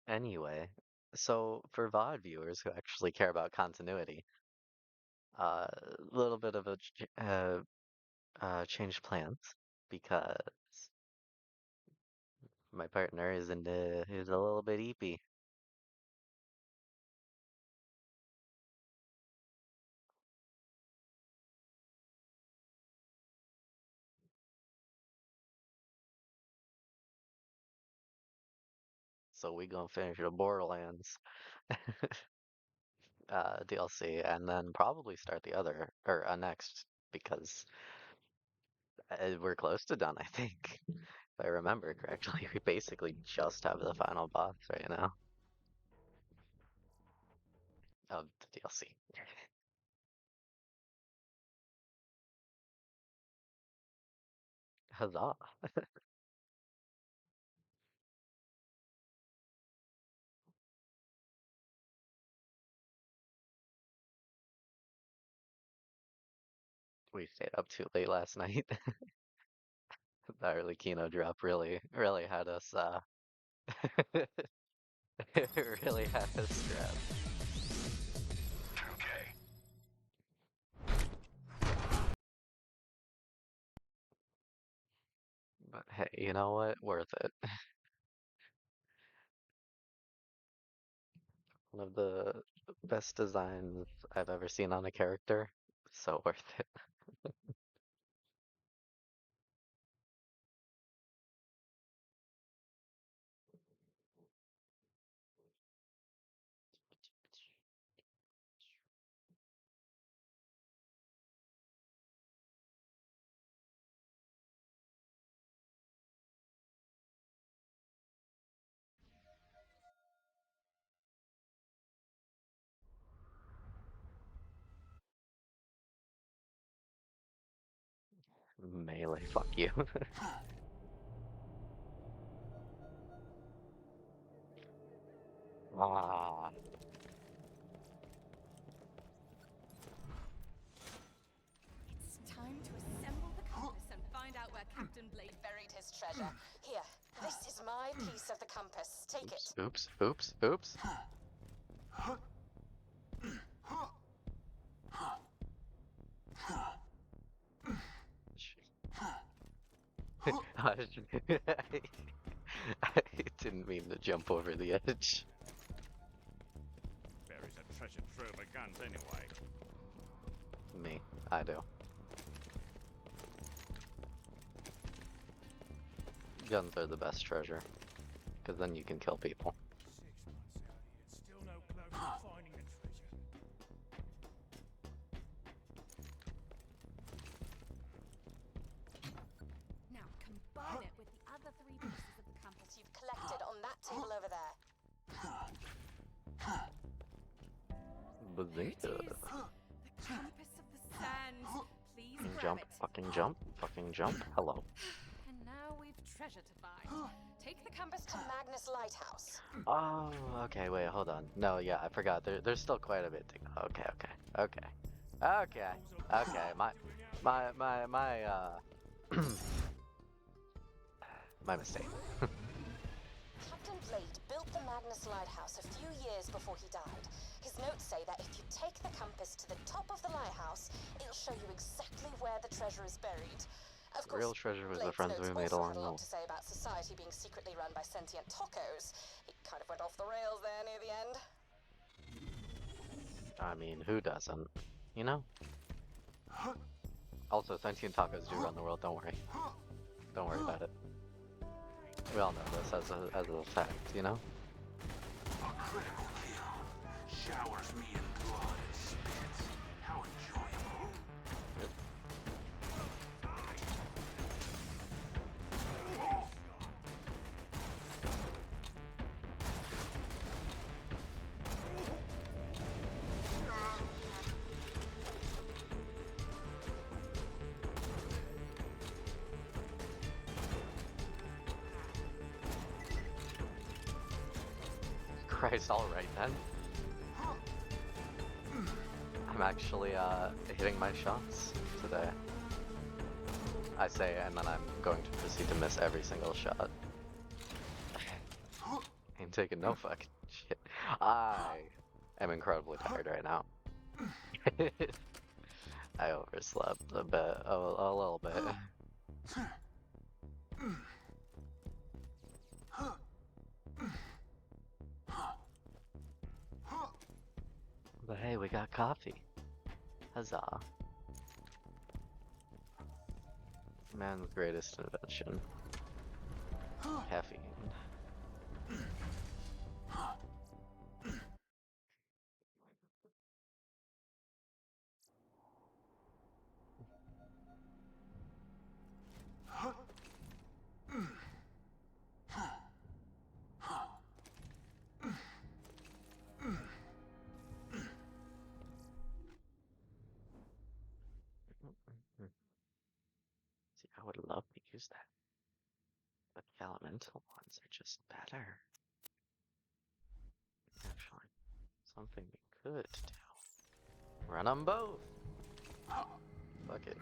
Anyway, so for VOD viewers who actually care about continuity, a little bit of a change plans because my partner is a little bit eepy. So we gonna finish the Borderlands DLC and then probably start the other or next because we're close to done, I think. If I remember correctly, we basically just have the final boss right now of the DLC. Huzzah! We stayed up too late last night. That early Kino drop really had us it really had us strapped. But hey, you know what? Worth it. One of the best designs I've ever seen on a character. So worth it. Melee, fuck you. Ah, It's time to assemble the compass and find out where Captain Blade buried his treasure. Here, this is my piece of the compass. Take it. oops. I didn't mean to jump over the edge. Buries a treasure trove of guns anyway. Me, I do. Guns are the best treasure, because then you can kill people. 6 months out here, still no closer to finding the treasure. Now combine it with the other three pieces of the compass you've collected on that table over there. There it Bazinga. is. The compass of the sands. Please grab Jump, it. fucking jump. Hello. And now we've treasure to find. Take the compass to Magnus Lighthouse. Oh, okay, wait, hold on. No, yeah, I forgot. There's still quite a bit to go. Okay. My mistake. Captain Blade built the Magnus Lighthouse a few years before he died. His notes say that if you take the compass to the top of the lighthouse, it'll show you exactly where the treasure is buried. Of course, Real treasure was the Blade's friends notes we made also along had a the lot to say about society being secretly run by sentient tacos. It kind of went off the rails there near the end. I mean, who doesn't? You know? Also, sentient tacos do run the world, don't worry. Don't worry about it. We all know this as a fact, you know? A critical kill. Showers me in blood and spit. How enjoyable. Christ, alright then. I'm actually hitting my shots today. I say, and then I'm going to proceed to miss every single shot. taking no fucking shit. I am incredibly tired right now. I overslept a bit, a little bit. But hey, we got coffee. Huzzah. Man's greatest invention. Caffeine. See, I would love to use that. But the elemental ones are just better. Actually, something we could do. Run them both! Fuck it.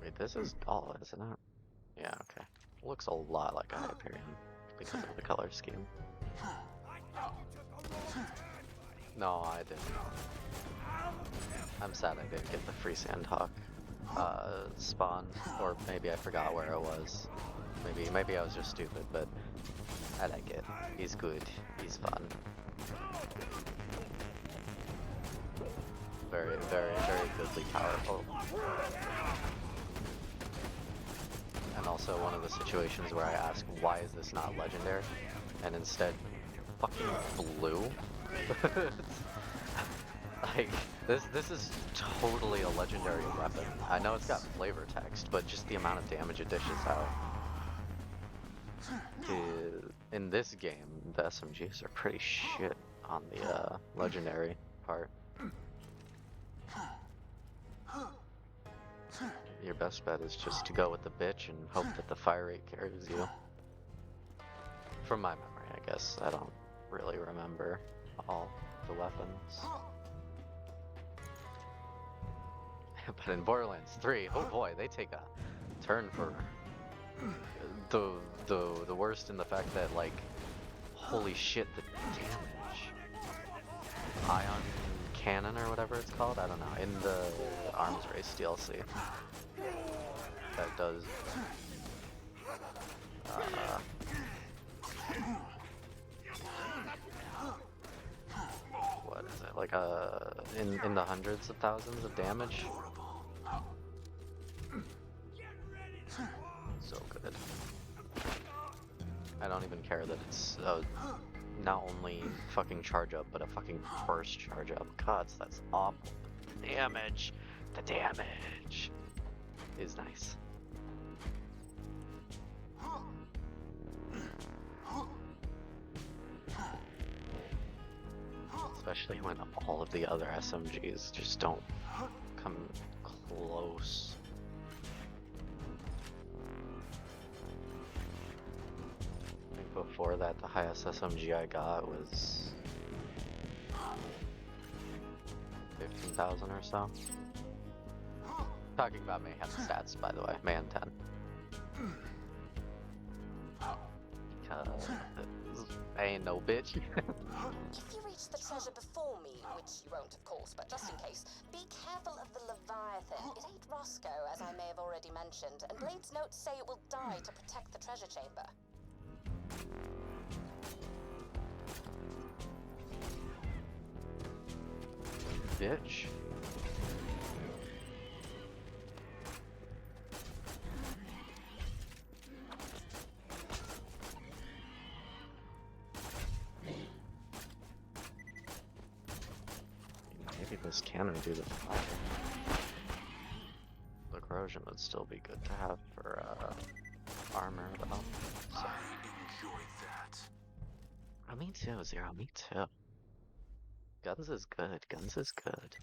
Wait, this is all, isn't it? Yeah, okay. Looks a lot like a Hyperion because of the color scheme. No, I didn't. I'm sad I didn't get the free Sandhawk spawn, or maybe I forgot where it was. Maybe I was just stupid, but I like it. He's good. He's fun. Very, very, very goodly powerful. And also one of the situations where I ask, why is this not legendary? And instead, fucking blue? Like, this is totally a legendary weapon. I know it's got flavor text, but just the amount of damage it dishes out. In this game, the SMGs are pretty shit on the legendary part. Your best bet is just to go with the bitch and hope that the fire rate carries you. From my memory, I guess. I don't really remember all the weapons. But in Borderlands 3, oh boy, they take a turn for the worst in the fact that, like, holy shit, the damage. Ion Cannon or whatever it's called, I don't know, in the Arms Race DLC. That does what is it, like in the hundreds of thousands of damage? So good. I don't even care that it's not only fucking charge up, but a fucking burst charge up. Cuts, that's awful. The damage is nice. Especially when all of the other SMGs just don't come close. I think before that, the highest SMG I got was 15,000 or so. Talking about Mayhem stats, by the way. Mayhem 10. I ain't no bitch. If you reach the treasure before me, which you won't of course, but just in case, be careful of the Leviathan. It ain't Roscoe, as I may have already mentioned, and Blade's notes say it will die to protect the treasure chamber. Bitch. Maybe this cannon do the fire. The corrosion would still be good to have for armor, though. So. I enjoyed that. Oh, me too, Zero. Me too. Guns is good. Guns is good.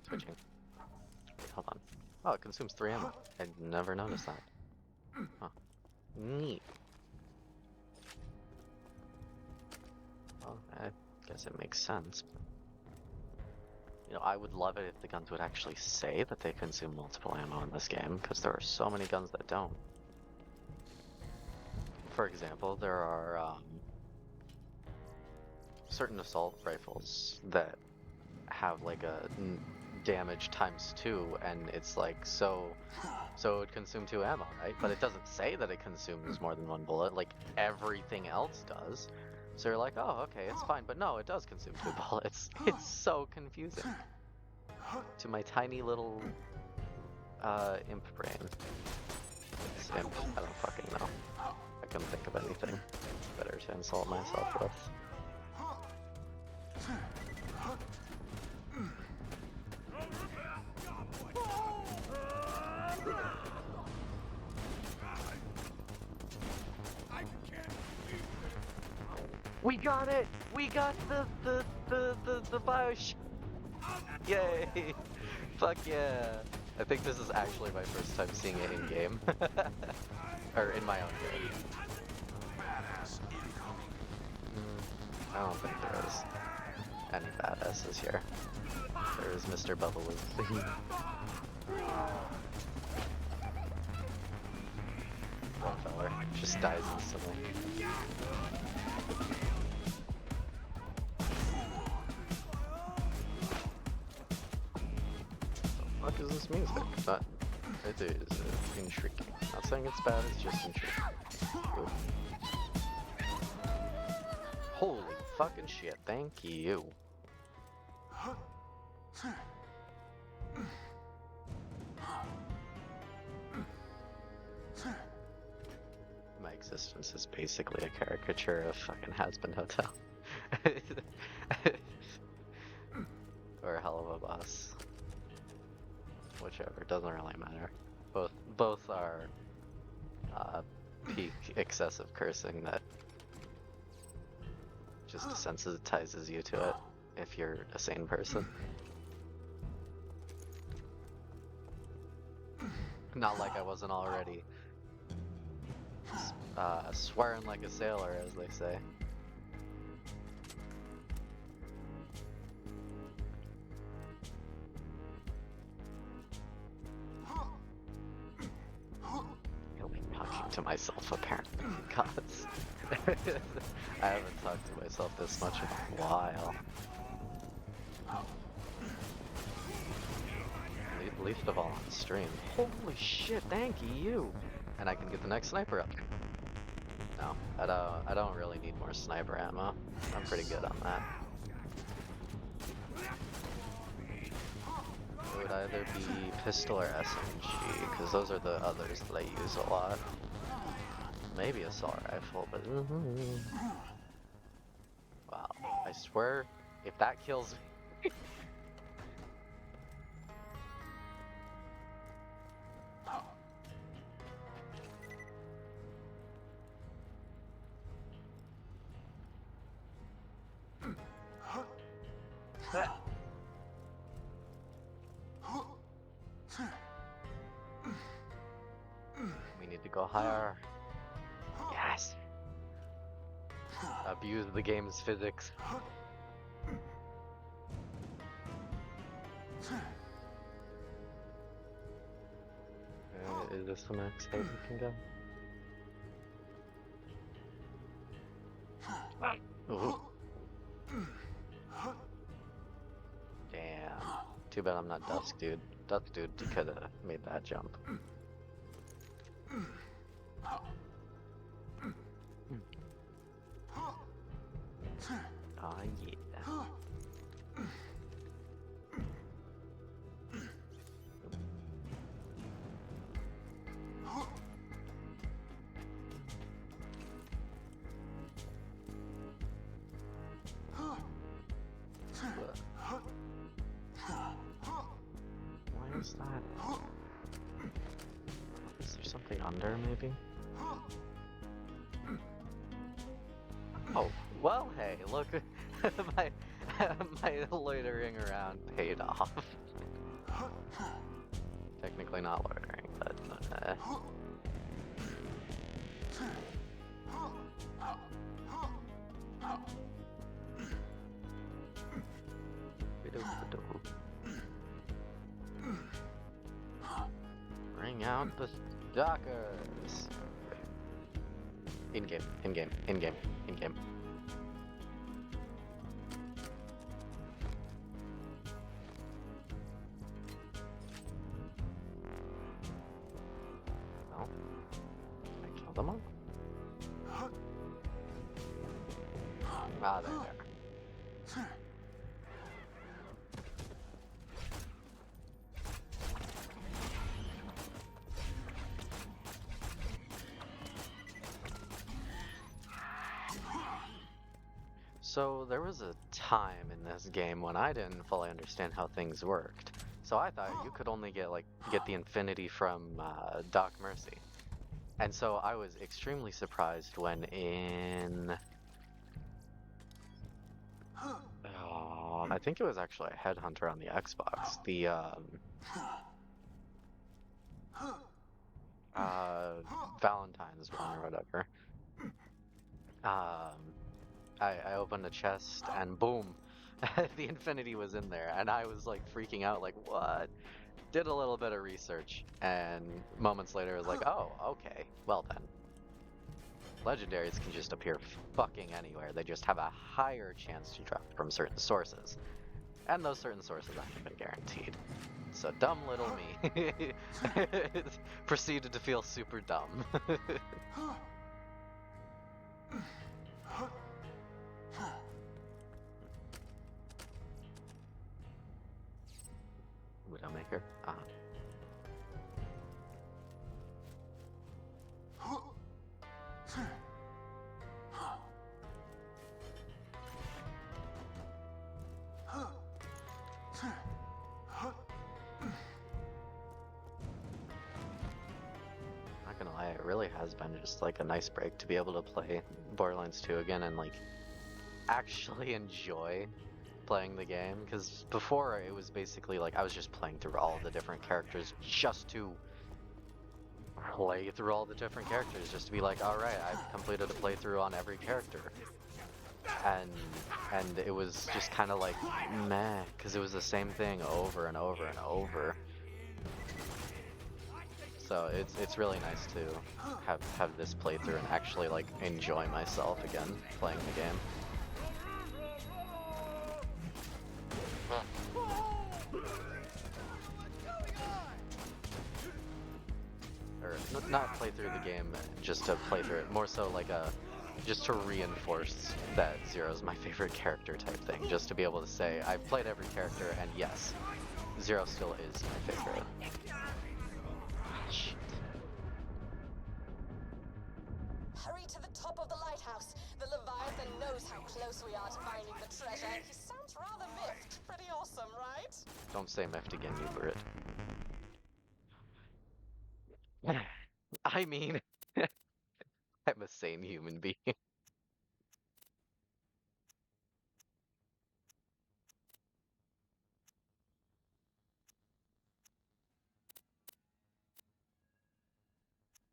Switching. Wait, hold on. Oh, it consumes 3 ammo. I never noticed that. Huh. Neat. guess it makes sense. You know, I would love it if the guns would actually say that they consume multiple ammo in this game, because there are so many guns that don't. For example, there are certain assault rifles that have like a damage ×2, and it's like so it would consume 2 ammo, right? But it doesn't say that it consumes more than 1 bullet, like everything else does. So you're like, oh, okay, it's fine, but no, it does consume 2 bullets. It's so confusing to my tiny little imp brain. It's imp, I don't fucking know. I couldn't think of anything better to insult myself with. We got it! We got the Biosh! Yay! Fuck yeah! I think this is actually my first time seeing it in game. Or in my own game. Badass incoming. I don't think there is any badasses here. There is Mr. Bubble. One feller just dies instantly. What the fuck is this music? It is intriguing. Not saying it's bad, it's just intriguing. Ooh. Holy fucking shit, thank you. My existence is basically a caricature of fucking Has-Been Hotel. Or a hell of a boss. Whichever, doesn't really matter. Both are peak excessive cursing that just desensitizes you to it if you're a sane person. Not like I wasn't already swearing like a sailor, as they say. Talking to myself, apparently. Gods. I haven't talked to myself this much in a while. Least of all on stream. Holy shit, thank you! And I can get the next sniper up. No, I don't really need more sniper ammo. I'm pretty good on that. It would either be pistol or SMG, because those are the others that I use a lot. Maybe assault rifle, but wow, I swear, if that kills me. We need to go higher. Yes. Abuse the game's physics. Is this the max height we can go? Ooh. Damn. Too bad I'm not Dusk Dude. Dusk Dude could have made that jump. Oh yeah. Why is that? Is there something under, maybe? Oh, well, hey, look, my loitering around paid off. Technically not loitering, but Bring out the stalkers. In-game, in-game, in-game, in-game. No? Can I kill them all? Ah, there they are. So there was a time in this game when I didn't fully understand how things worked. So I thought you could only get the infinity from Doc Mercy. And so I was extremely surprised when in I think it was actually a Headhunter on the Xbox. The Valentine's one or whatever. I opened a chest and boom, the infinity was in there, and I was like freaking out, like what? Did a little bit of research, and moments later I was like, oh, okay, well then. Legendaries can just appear fucking anywhere. They just have a higher chance to drop from certain sources, and those certain sources aren't even guaranteed. So dumb little me proceeded to feel super dumb. Widowmaker. Ah. Not gonna lie, it really has been just like a nice break to be able to play Borderlands 2 again and like actually enjoy playing the game, because before it was basically like I was just playing through all the different characters just to play through all the different characters, just to be like, all right, I've completed a playthrough on every character, and it was just kind of like meh, because it was the same thing over and over and over. So it's really nice to have this playthrough and actually like enjoy myself again playing the game. Or not play through the game just to play through it, more so like just to reinforce that Zero's my favorite character type thing, just to be able to say I've played every character and yes, Zero still is my favorite. Shit. Hurry to the top of the lighthouse. The Leviathan knows how close we are to finding the treasure. He sounds rather miffed. Pretty awesome, right? Don't say miffed again, you bird. I mean, I'm a sane human being.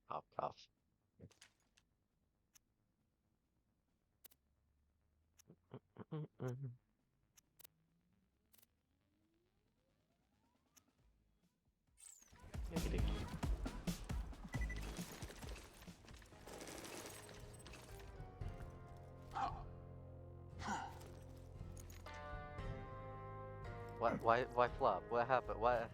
Cough, cough. Yiggity. What? Why flop? What happened? What?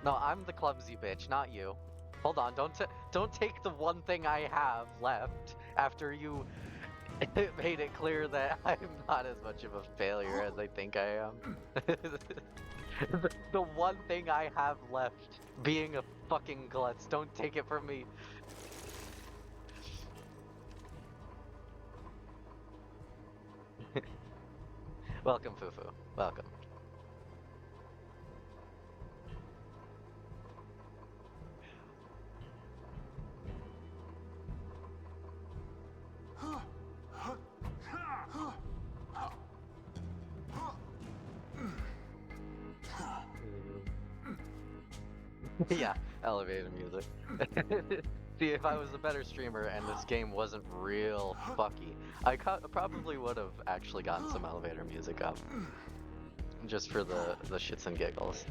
No, I'm the clumsy bitch, not you. Hold on, don't take the one thing I have left after you made it clear that I'm not as much of a failure as I think I am. The one thing I have left being a fucking klutz, don't take it from me. Welcome, Fufu. Welcome. Yeah, elevator music. See, if I was a better streamer and this game wasn't real fucky, I probably would have actually gotten some elevator music up. Just for the shits and giggles.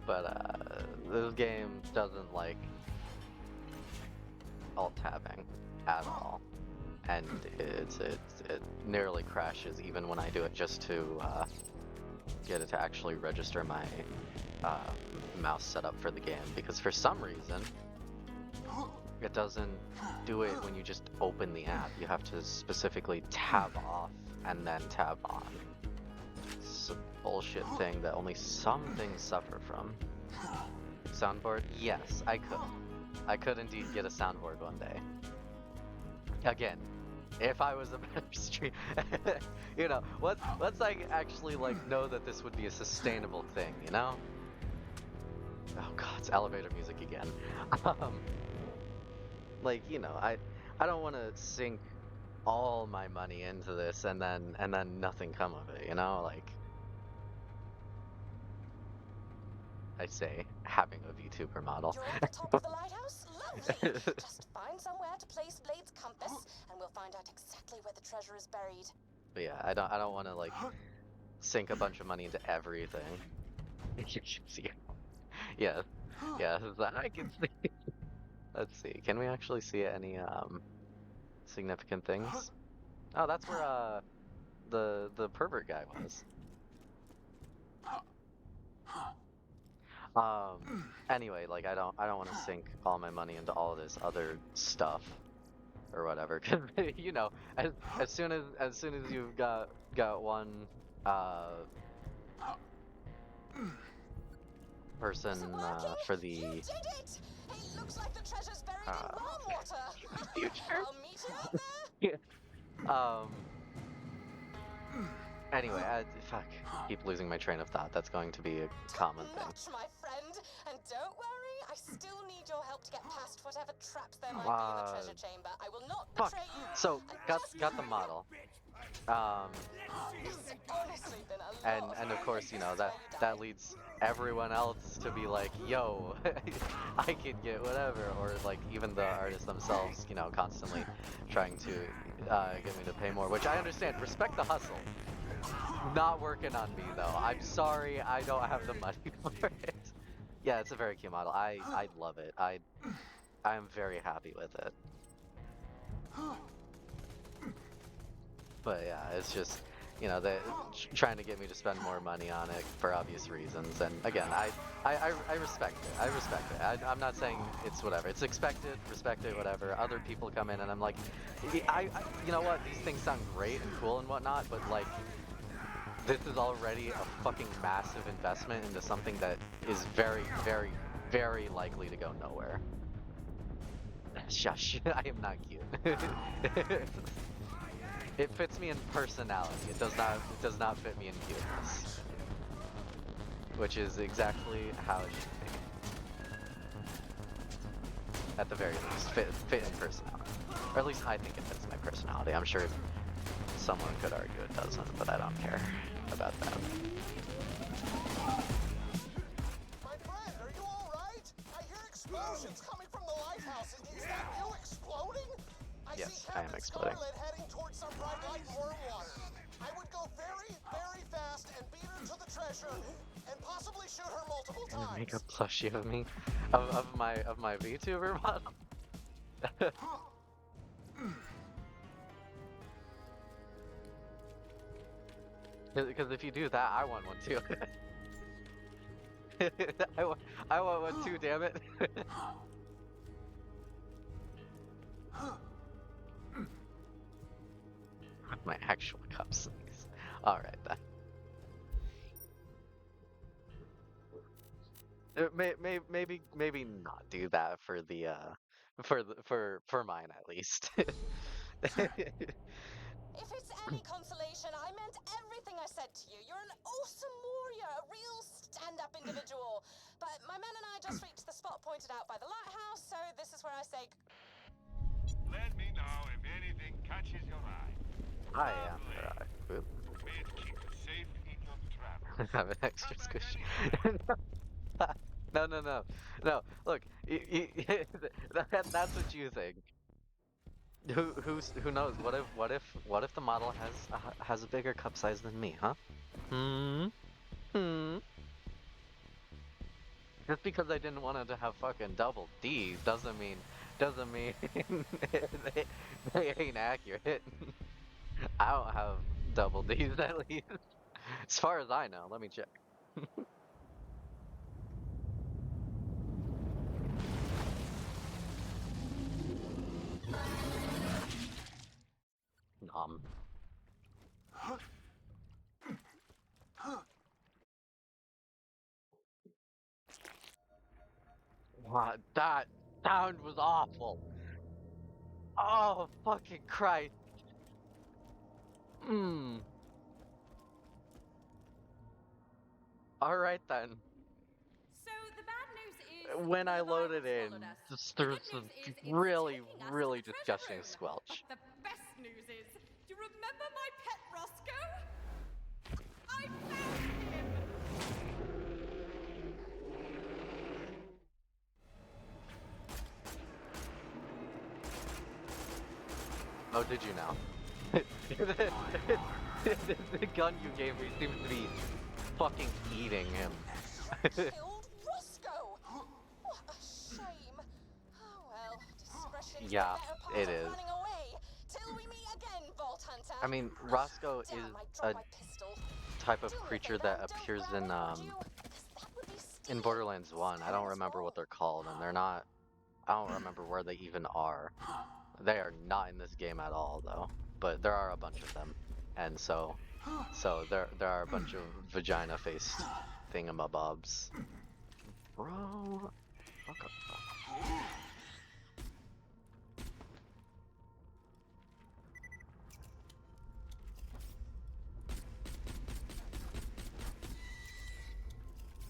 But this game doesn't like alt tabbing at all, and it nearly crashes even when I do it just to get it to actually register my mouse setup for the game, because for some reason it doesn't do it when you just open the app. You have to specifically tab off and then tab on. It's a bullshit thing that only some things suffer from. Soundboard? Yes, I could. I could indeed get a soundboard one day. Again, if I was a better stream, you know, once I actually like know that this would be a sustainable thing, you know? Oh god, it's elevator music again. Like, you know, I don't want to sink all my money into this and then nothing come of it, you know? Like, I say, having a VTuber model. You're at the top of the lighthouse? Lovely! Just find somewhere to place Blade's compass, and we'll find out exactly where the treasure is buried. But yeah, I don't want to like sink a bunch of money into everything. You should see. Yeah, yeah, that I can see. Let's see. Can we actually see any significant things? Oh, that's where the pervert guy was. Anyway, like I don't want to sink all my money into all this other stuff or whatever, cuz you know, as soon as you've got one person for the You did it! It looks like the treasure's buried in warm water. future. I'll meet you out there. Yeah. Anyway, fuck. Keep losing my train of thought. That's going to be a common thing. Much, my friend. And don't worry, I still need your help to get past whatever traps there might be in the treasure chamber. I will not Fuck. betray you. So got the model. It's honestly been a lot And of course, you know, since that leads everyone else to be like, yo, I can get whatever, or like even the artists themselves, you know, constantly trying to get me to pay more, which I understand. Respect the hustle. Not working on me though. I'm sorry, I don't have the money for it. Yeah, it's a very cute model. I love it. I am very happy with it. But yeah, it's just, you know, they're trying to get me to spend more money on it for obvious reasons. And again, I respect it. I respect it. I'm not saying it's whatever. It's expected, respect it, whatever. Other people come in and I'm like, you know what? These things sound great and cool and whatnot, but like, this is already a fucking massive investment into something that is very, very, very likely to go nowhere. Shush, I am not cute. It fits me in personality. It does not fit me in cuteness. Which is exactly how it should be. At the very least, fit in personality. Or at least I think it fits my personality. I'm sure someone could argue it doesn't, but I don't care about that. My friend, are you alright? I hear explosions coming from the lighthouse. Is that you exploding? Yes, see I am Captain exploding. Scarlet heading towards some bright light in warm water. I would go very, very fast and beat her to the treasure, and possibly shoot her multiple Gonna times. make a plushie of me, of my VTuber model. Because if you do that, I want one too. I want one too, damn it. My actual cup size. Alright then. Maybe not do that for the for mine at least. If it's any consolation, I meant everything I said to you. You're an awesome warrior, a real stand-up individual. But my men and I just reached the spot pointed out by the lighthouse, so this is where I say Let me know if anything catches your eye. I am. Boop. May it keep you safe in your travels. Have an extra squish. No. Look, that's what you think. Who knows? What if the model has a bigger cup size than me, huh? Hmm. Just because I didn't want it to have fucking double D doesn't mean they, they ain't accurate. I don't have double D's at least. As far as I know, let me check. Nom. Wow, that sound was awful. Oh, fucking Christ. Mm. All right then. So the bad news is When the I Leviathan loaded in, swallowed us. just The there was good some news is it's really, taking us to really the treasure disgusting room. squelch. But the best news is, do you remember my pet Roscoe? I found him! Oh, did you now? The gun you gave me seems to be fucking eating him. Killed Roscoe! What a shame. Oh well, discretion's Yeah, the better part it of is. running away. Till we meet again, Vault Hunter. I mean, Roscoe is Damn, I a dropped my pistol. type of Do me a creature favor that and don't appears grab in it, would you? 'Cause that would be in stealing. Borderlands 1. I don't Stealing as remember what well. they're called, and they're not. I don't remember where they even are. They are not in this game at all, though. But there are a bunch of them, and so there are a bunch of vagina-faced thingamabobs. Bro, fuck up.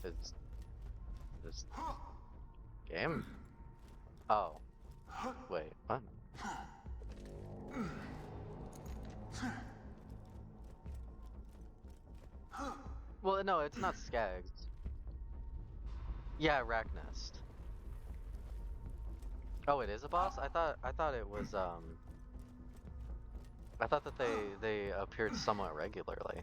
Is this game? Oh, wait, what? Well, no, it's not Skags. Yeah, Racknest. Oh, it is a boss? I thought it was I thought that they appeared somewhat regularly.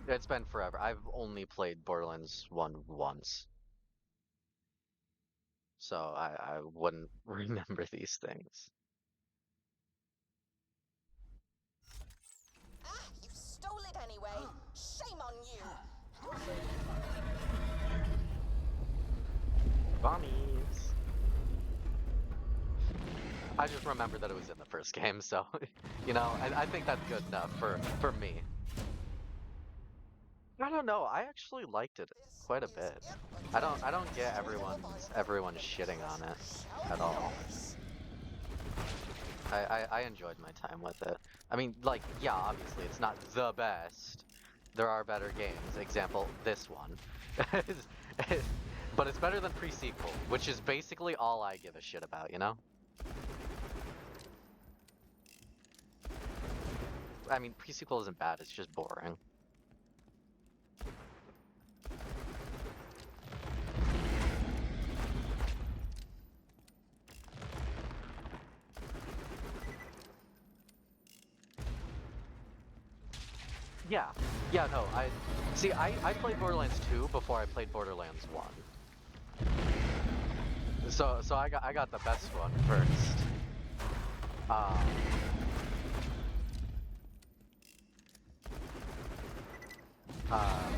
It's been forever. I've only played Borderlands 1 once, so I wouldn't remember these things. Ah, you stole it anyway. Shame on you. Bombies. I just remember that it was in the first game, so I think that's good enough for me. I don't know. I actually liked it This quite a is bit. it, I don't Betrayal. get Destroy the everyone's Leviathan and shitting the on it treasure shall at be all. yours. I enjoyed my time with it. I mean, like, yeah, obviously it's not the best. There are better games. Example, this one. But it's better than pre-sequel, which is basically all I give a shit about, you know? I mean, pre-sequel isn't bad, it's just boring. Yeah. Yeah, no, I played Borderlands 2 before I played Borderlands 1. So I got the best one first. Um,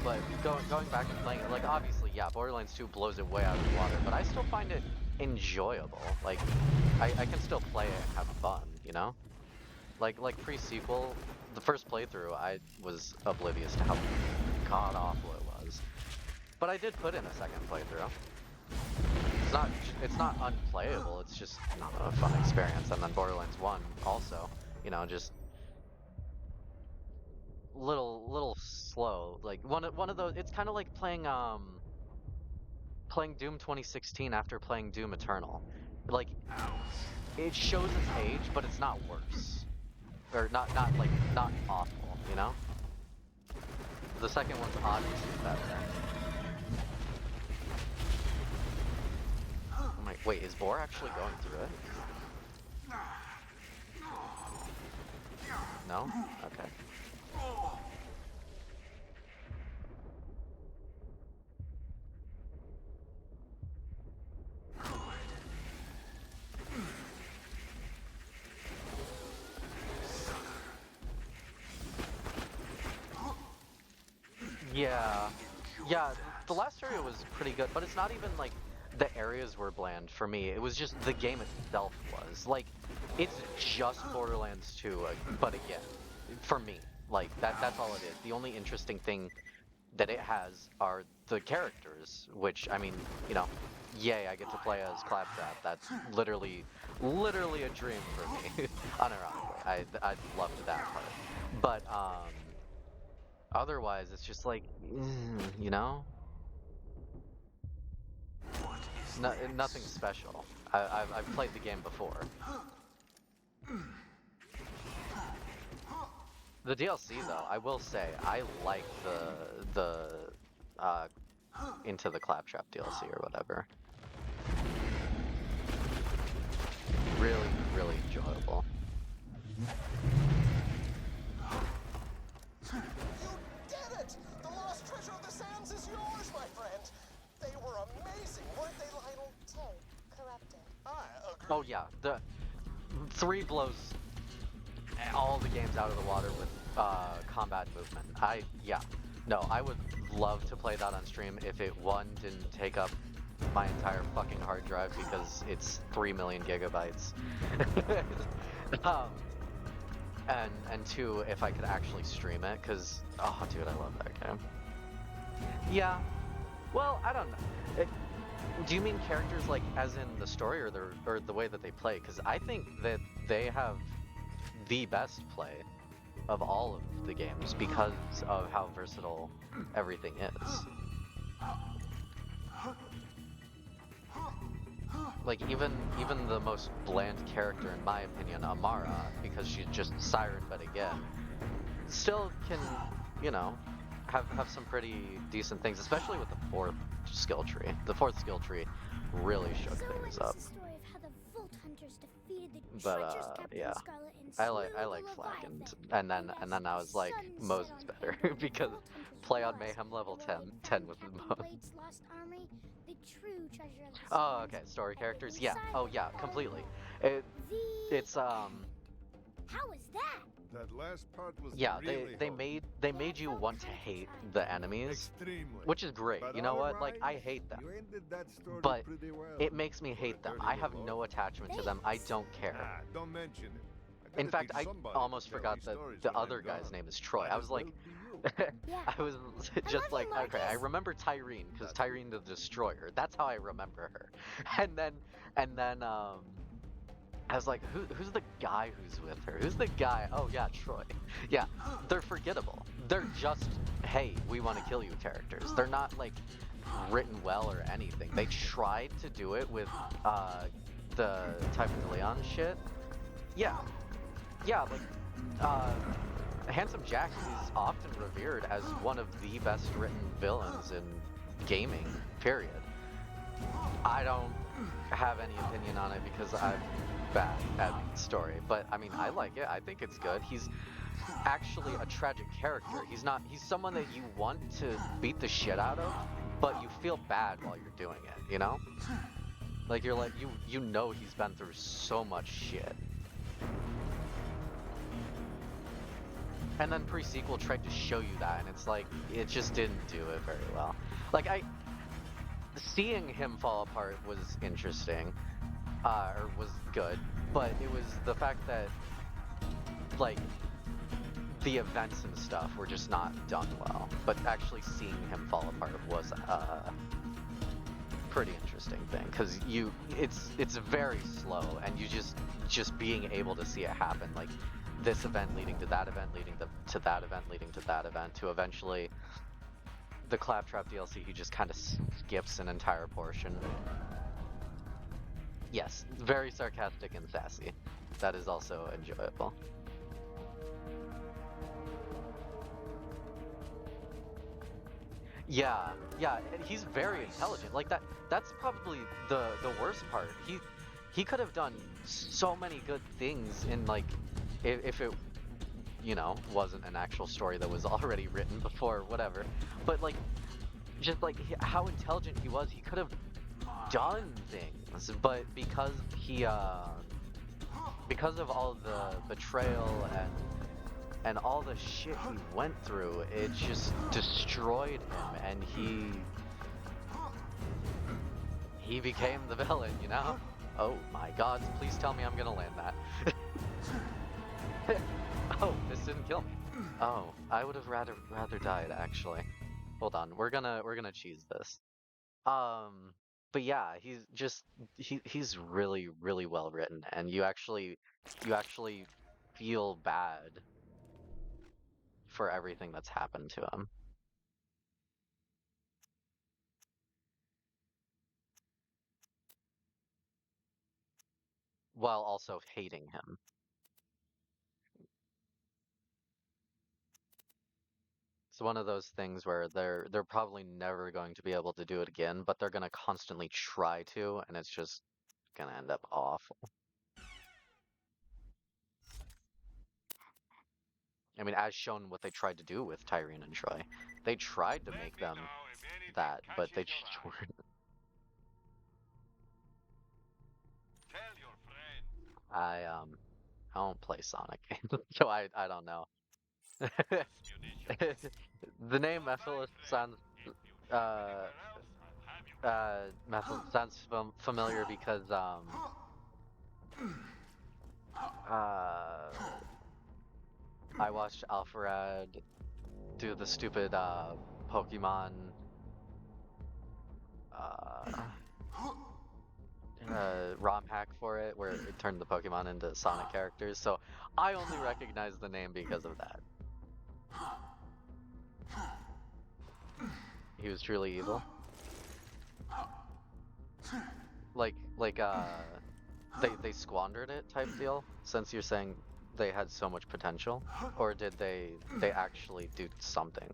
but going back and playing it, like obviously, yeah, Borderlands 2 blows it way out of the water, but I still find it enjoyable. Like, I can still play it and have fun, you know? Like pre-sequel, the first playthrough, I was oblivious to how god awful it was. But I did put in a second playthrough. It's not it's not unplayable, it's just not a fun experience. And then Borderlands 1 also, just little slow. Like one of those. It's kind of like playing Doom 2016 after playing Doom Eternal. Like it shows its age, but it's not worse, or not awful. You know, the second one's obviously better. Oh my, wait, is Boar actually going through it? No? Okay. Yeah, yeah. The last area was pretty good, but it's not even like the areas were bland for me. It was just the game itself was like, it's just Borderlands 2, but again, for me, like that's all it is. The only interesting thing that it has are the characters, which I mean, you know, yay, I get to play as Claptrap. That's literally a dream for me. Unironically, I loved that part, but otherwise, it's just like, you know, What is no, next? nothing special. I've played the game before. The DLC though, I will say, I like the Into the Claptrap DLC or whatever. Really, really enjoyable. You did it! The lost treasure of the sands is yours, my friend. They were amazing, weren't they, Lionel? Two, corrupted. I agree. Oh yeah, the 3 blows all the games out of the water with combat movement. Yeah, no, I would love to play that on stream if it one didn't take up my entire fucking hard drive because it's 3 million gigabytes. um, and two, if I could actually stream it, because oh dude, I love that game. Yeah, well, I don't know. Do you mean characters like as in the story or the way that they play? Because I think that they have the best play of all of the games because of how versatile everything is. Like even the most bland character in my opinion, Amara, because she's just Siren but again, still can, you know, have some pretty decent things, especially with the fourth skill tree. The fourth skill tree really shook things up. But yeah, I like Flack, and then I was like, Mo's is better because play on Mayhem level 10 with Mo. Oh, okay, story characters, yeah. Oh yeah, completely. It's How was that? That last part was yeah, really hard. they made you want to hate the enemies, Extremely. which is great. But You know what? Like I alright, hate them, you ended that story but pretty well. it makes me For hate them. returning I the have Lord. no attachment to them. I don't care. Ah, don't mention it. I In gotta fact, teach I somebody almost to tell forgot these that stories the when I'm other guy's gone. name is Troy. Might I as was like, well be you. Yeah. I was I just love like, you, okay, I Marcus. remember Tyrene because That's Tyrene the Destroyer. That's how I remember her. And then I was like, who's the guy who's with her? Who's the guy? Oh yeah, Troy. Yeah, they're forgettable. They're just, hey, we want to kill you characters. They're not like written well or anything. They tried to do it with the Type of Leon shit. Yeah, yeah, like Handsome Jack is often revered as one of the best written villains in gaming. Period. I don't have any opinion on it because I'm bad at story, but I mean, I like it. I think it's good. He's actually a tragic character. He's someone that you want to beat the shit out of, but you feel bad while you're doing it, you know? Like you're like, you know he's been through so much shit. And then pre-sequel tried to show you that, and it's like, it just didn't do it very well. Like, seeing him fall apart was interesting, or was good, but it was the fact that, like, the events and stuff were just not done well. But actually seeing him fall apart was a pretty interesting thing, because it's very slow, and you just being able to see it happen, like, this event leading to that event, leading to that event, leading to that event, to eventually the Claptrap DLC, he just kind of skips an entire portion. Yes, very sarcastic and sassy. That is also enjoyable. Yeah, and he's very intelligent. Like that's probably the worst part. He could have done so many good things in, like, if it, you know, wasn't an actual story that was already written before, whatever. But like, just like how intelligent he was, he could have done things. But because because of all the betrayal and all the shit he went through, it just destroyed him, and he became the villain, you know? Oh my god, please tell me I'm gonna land that. Oh, this didn't kill me. Oh, I would have rather died, actually. Hold on, we're gonna cheese this. But yeah, he's really, really well written, and you actually feel bad for everything that's happened to him, while also hating him. It's one of those things where they're probably never going to be able to do it again, but they're gonna constantly try to, and it's just gonna end up awful. I mean, as shown what they tried to do with Tyrene and Troy. They tried to make them that, but they just weren't. I don't play Sonic games, so I don't know. The name Mephilus sounds uh familiar because uh I watched Alpharad do the stupid Pokemon uh ROM hack for it where it turned the Pokemon into Sonic characters, so I only recognize the name because of that. He was truly evil. They squandered it type deal, since you're saying they had so much potential, or did they actually do something?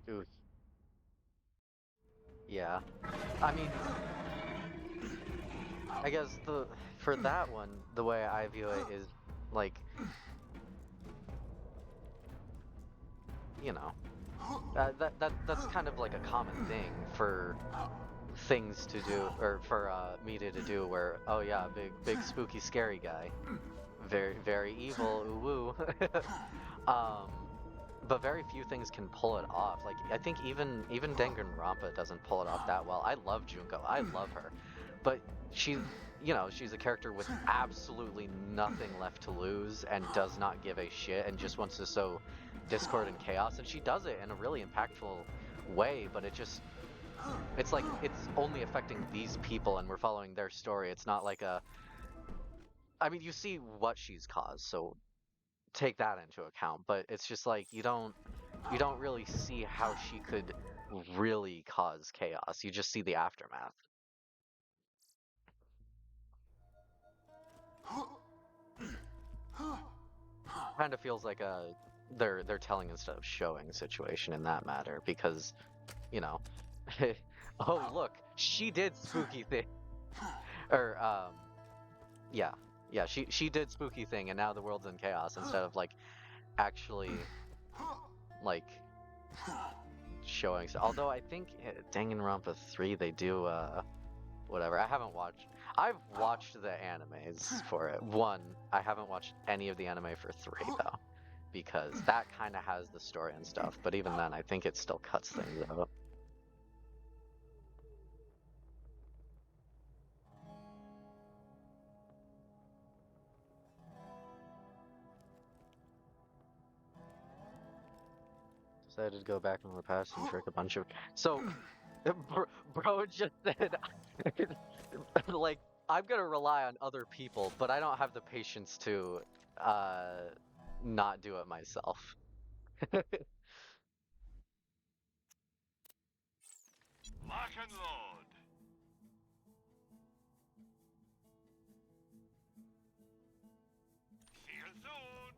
Ooh, yeah. I mean, I guess for that one, the way I view it is like, you know, that's kind of like a common thing for things to do, or for media to do, where, oh yeah, big spooky scary guy, very evil, ooh woo. um but very few things can pull it off. Like, I think even Danganronpa doesn't pull it off that well. I love Junko, I love her, but she's, she's a character with absolutely nothing left to lose and does not give a shit and just wants to sow discord and chaos, and she does it in a really impactful way, but it's like it's only affecting these people and we're following their story. It's not like I mean, you see what she's caused, so take that into account, but it's just like you don't really see how she could really cause chaos. You just see the aftermath. Kind of feels like they're telling instead of showing situation in that matter, because, you know, oh look, she did spooky thing, or yeah, she did spooky thing, and now the world's in chaos, instead of like actually like showing. So, although I think Danganronpa 3 they do whatever. I've watched the animes for it. One, I haven't watched any of the anime for 3 though, because that kind of has the story and stuff, but even then I think it still cuts things out. Decided to go back into the past and trick a bunch of so bro just said like, I'm gonna rely on other people, but I don't have the patience to uh not do it myself. Lock and load. See you soon.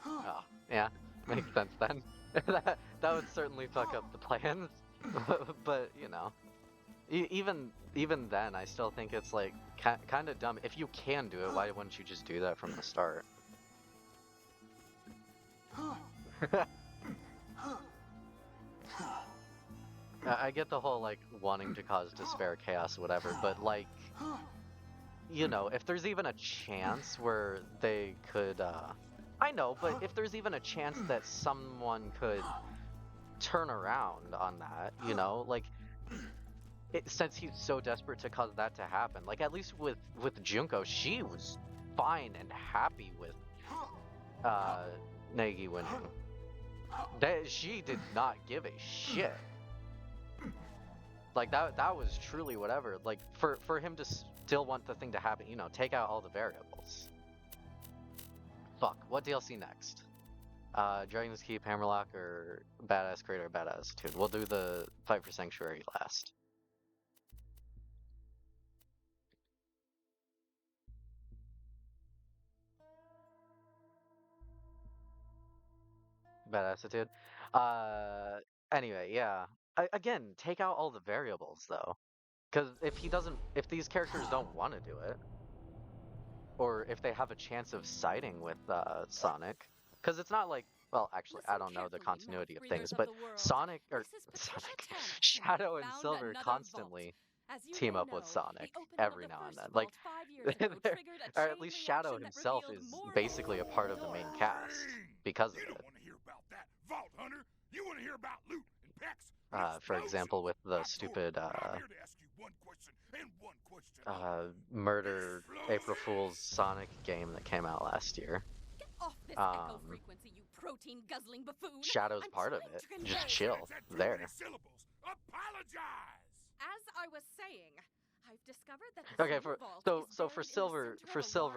Oh, yeah, makes sense then. That would certainly fuck up the plans, but you know. even then, I still think it's like kind of dumb. If you can do it, why wouldn't you just do that from the start? I get the whole like wanting to cause despair, chaos, whatever, but like, you know, if there's even a chance where they could, I know, but if there's even a chance that someone could turn around on that, you know, like, since he's so desperate to cause that to happen, like at least with Junko, she was fine and happy with Nagi winning. That she did not give a shit. Like that was truly whatever. Like for him to still want the thing to happen, you know, take out all the variables. Fuck. What DLC next? Dragon's Keep, Hammerlock, or Badass Crater, Badass Attitude. We'll do the Fight for Sanctuary last. Badass Attitude. Anyway, yeah. Again, take out all the variables though, because if these characters don't want to do it, or if they have a chance of siding with Sonic, because it's not like, well, actually, I don't know the continuity of things, but Sonic or Sonic, Shadow and Silver constantly team up with Sonic every now and then. Like, or at least Shadow himself is basically a part of the main cast because of You it. don't want to hear about that, Vault Hunter. You want to hear about loot and packs. For example, with the stupid I'm here to ask you one question and one question. murder April Fool's Sonic game that came out last year. Get off this echo frequency, you protein-guzzling buffoon! Shadow's I'm part of trying it. to Just convey- chill That's too there. many syllables. Apologize. As I was saying, I've discovered that the Okay, Silver Vault so is for buried in the Silver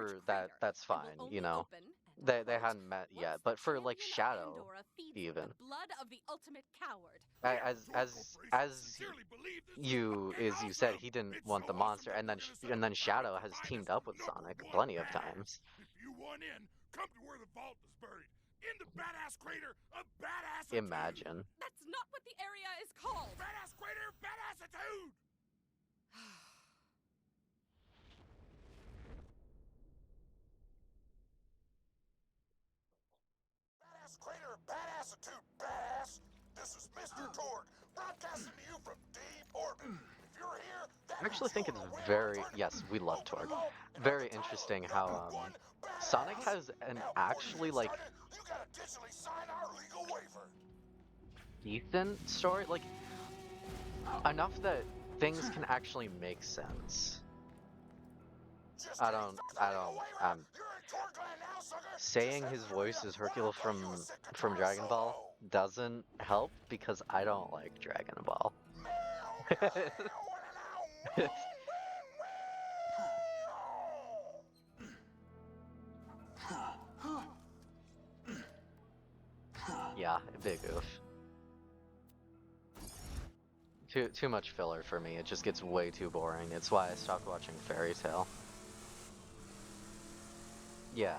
center of a large crater that's and will fine, only you know. open and They close hadn't met once yet, the but for like champion of Shadow, Pandora feeds even the blood of the ultimate coward. as you said, he didn't want the monster, and then Shadow has teamed up with Sonic plenty of times. If you want in, come to where the vault is buried. In the Badass Crater of Badass. Imagine. That's not what the area is called. Badass Crater, Badassitude. Badass Crater, Badassitude, badass. This is Mr. Torg, broadcasting to you from deep orbit. If you're here, that I actually think it's very, yes, we love Torg. Very interesting how Sonic has an actually like you gotta digitally sign our legal waiver. decent story, like enough that things can actually make sense. I'm saying his voice is Hercule from Dragon Ball doesn't help because I don't like Dragon Ball. Yeah, big oof. Too much filler for me. It just gets way too boring. It's why I stopped watching Fairy Tail. Yeah,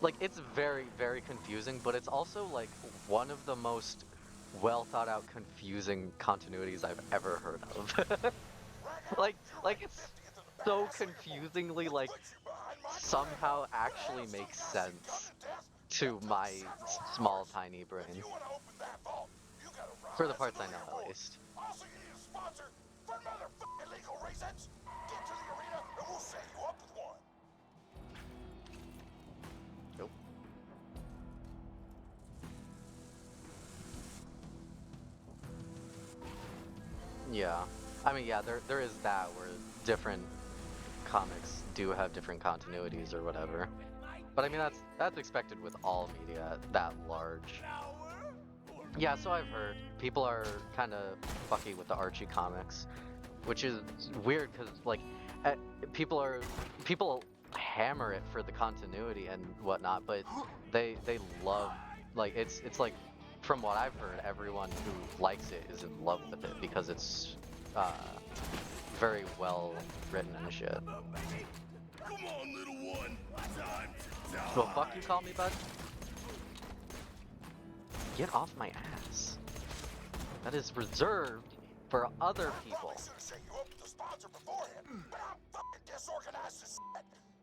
like it's very, very confusing, but it's also like one of the most well thought out confusing continuities I've ever heard of. like it's so confusingly like somehow actually makes sense to my small tiny brain. For the parts I know, at least. Also, you need a sponsor for motherfucking legal reasons. Get to the arena and we'll set you up with one. Nope. Yeah, I mean, yeah, there is that where different comics do have different continuities or whatever. But I mean, that's expected with all media that large. Yeah, so I've heard people are kind of fucky with the Archie comics, which is weird because like people hammer it for the continuity and whatnot, but they love, like it's like, from what I've heard, everyone who likes it is in love with it because it's very well written and shit. Come on, little one. Time to die. Well, fuck you call me, bud? Get off my ass. That is reserved for other people. Probably should have set you disorganized as shit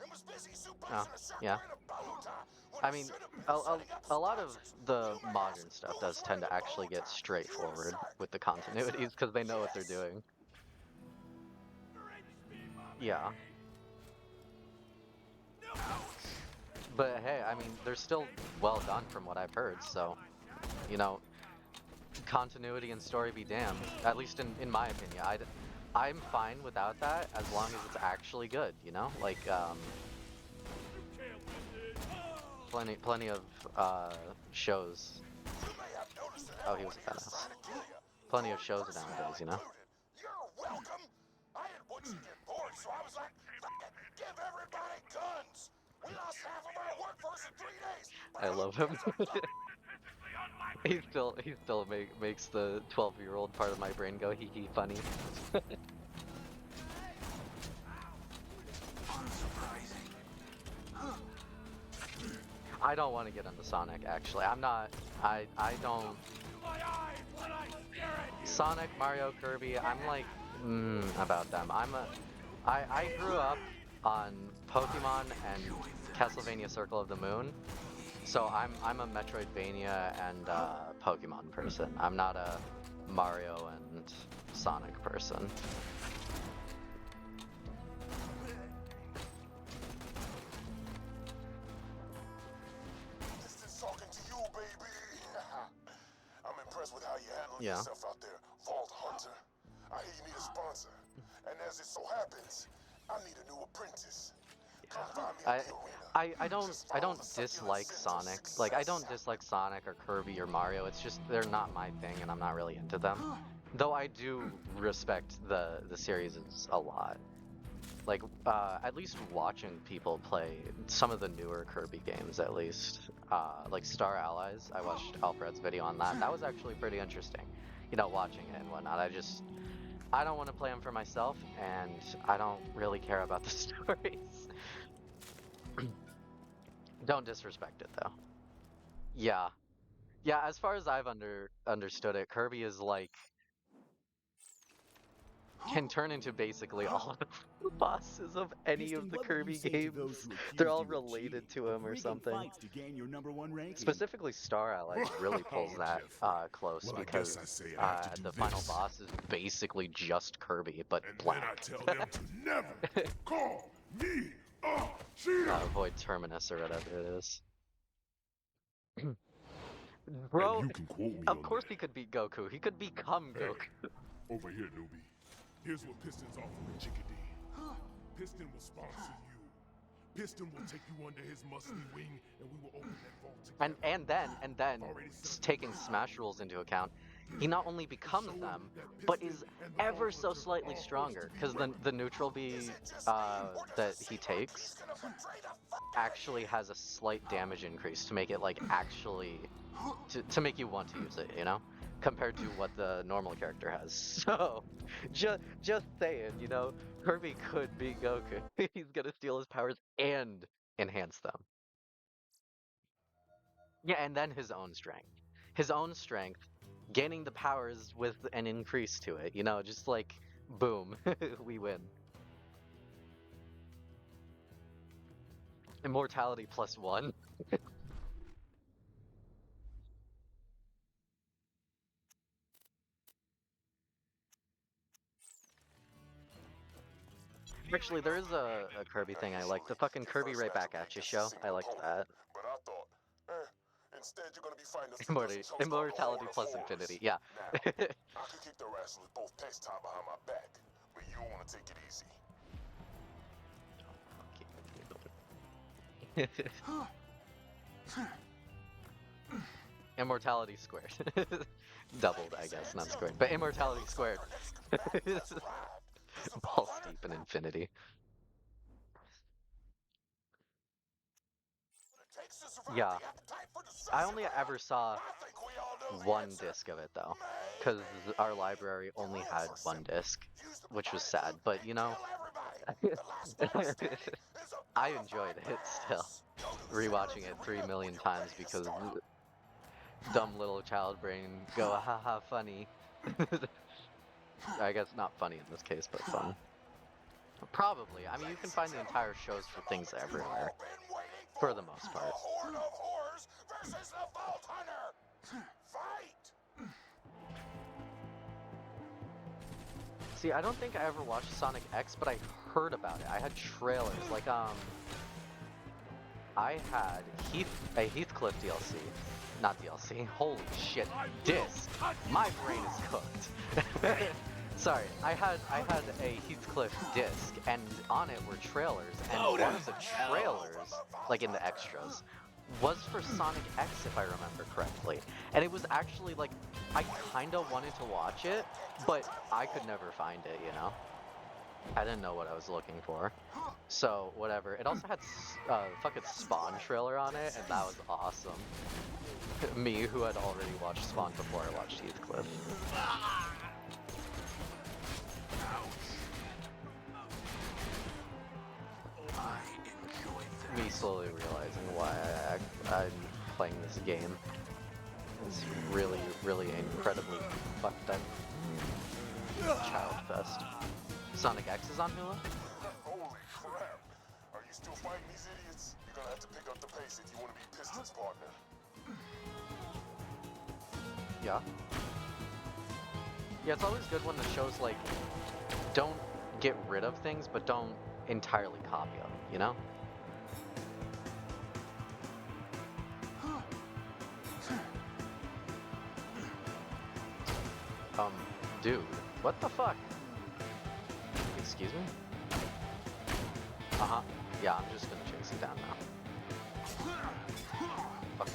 and was busy suplexing Oh, a shark yeah. wearing a bow tie when I he mean, should have been a, a, setting up a lot of sponsors. the You may ask, modern stuff who's does tend wearing to the actually bow get tie? You and the straightforward shark? with the Answer, continuities because they know what they're yes. doing. Wrench me, mommy! Yeah. But hey, I mean, they're still well done from what I've heard, so, you know, continuity and story be damned. At least in my opinion. I'm fine without that as long as it's actually good, you know? Like, plenty of, shows. You may have noticed that Oh, he was everyone a here is badass. trying to kill you. Plenty of Torg shows personnel nowadays, you know? included. You're welcome. I didn't want you to get bored, so I was like, fuck it, give everybody guns. We lost half of our workforce in 3 days. But I who love him. gives a fuck? he still makes the 12-year-old part of my brain go hee hee funny. Unsurprising. I don't want to get into Sonic actually. I don't My eyes when I stare at you! Sonic, Mario, Kirby, I'm like about them. I grew up on Pokemon and Castlevania Circle of the Moon. So I'm a Metroidvania and Pokemon person. I'm not a Mario and Sonic person. This is talking to you, baby. I'm impressed with how you handle Yeah. yourself out there, Vault Hunter. I hear you need a sponsor. And as it so happens, I need a new apprentice. Come find me at the arena. I don't Just I follow don't the succulent dislike scent of Sonic. Like I don't success. dislike Sonic or Kirby or Mario. It's just they're not my thing and I'm not really into them. Though I do respect the series a lot. Like at least watching people play some of the newer Kirby games at least. Like Star Allies. I watched Alfred's video on that. That was actually pretty interesting. You know, watching it and whatnot. I don't want to play them for myself, and I don't really care about the stories. Don't disrespect it though. Yeah, yeah. As far as I've understood it, Kirby is like can turn into basically all of the bosses of any of Piston, the what would you Kirby say to those games. who They're accused all you of cheating, related to of him or rigging something. fights to gain your #1 ranking? Specifically, Star Allies really pulls that close Well, I because guess I say I have to do the final this. boss is basically just Kirby, but And then I black. tell them to never call me a cheater. Avoid Terminus or whatever it is. And Bro, you can quote me of on course that. he could beat Goku. He could become Hey, Goku. over here, newbie. Here's what Piston's offering, Chickadee. Piston will sponsor you. Piston will take you under his muscly wing, and we will open that vault together. And then taking Smash rules into account, he not only becomes them, but is ever so slightly stronger. Because the neutral B that he takes actually has a slight damage increase to make it like actually to make you want to use it, you know, compared to what the normal character has. So just saying, you know, Kirby could beat Goku. He's gonna steal his powers and enhance them. Yeah, and then his own strength. His own strength, gaining the powers with an increase to it, you know, just like boom, we win. Immortality +1. Actually, there is a Kirby thing I like. The fucking Kirby Right Back At You show. I liked that. But I thought, instead you're gonna be fighting us because Immortality plus infinity. Yeah. Now, I could kick their ass with both pecs tied behind my back, but you wanna take it easy. Immortality squared. Doubled, I guess, not squared. But immortality squared. Balls deep in infinity. Yeah. I only ever saw one disc of it though, because our library only had one disc, which was sad. But you know, I enjoyed it still. Rewatching it 3 million times because dumb little child brain go haha funny. I guess not funny in this case, but fun. Probably. I mean, you can find the entire shows for things everywhere, for the most part. Horde of Horrors versus the Vault Hunter! Fight! See, I don't think I ever watched Sonic X, but I heard about it. I had trailers, like, I had a Heathcliff DLC. Not DLC, holy shit, disc. My brain is cooked. Sorry, I had a Heathcliff disc, and on it were trailers, and one of the trailers, like in the extras, was for Sonic X, if I remember correctly. And it was actually like, I kinda wanted to watch it, but I could never find it, you know? I didn't know what I was looking for. So, whatever. It also had fucking Spawn trailer on it, and that was awesome. Me, who had already watched Spawn before I watched Heathcliff. Me slowly realizing why I'm playing this game. It's really, really incredibly fucked up child fest. Sonic X is on Hulu? Holy crap! Are you still fighting these idiots? You're gonna have to pick up the pace if you want to be Piston's partner. Yeah. Yeah, it's always good when the shows, like, don't get rid of things, but don't entirely copy them, you know? Dude, what the fuck? Excuse me? Uh-huh. Yeah, I'm just gonna chase you down now. Fuck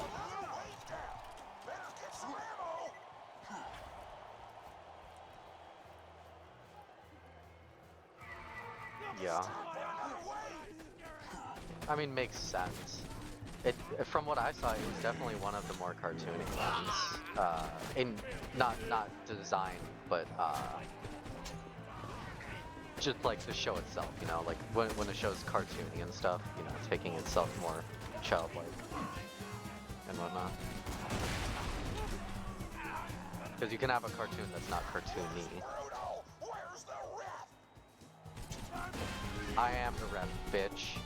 you. Yeah. I mean, makes sense. From what I saw, it was definitely one of the more cartoony ones. In not design, but just like the show itself. You know, like when the show's cartoony and stuff. You know, taking itself more childlike and whatnot. Because you can have a cartoon that's not cartoony. I am the ref, bitch.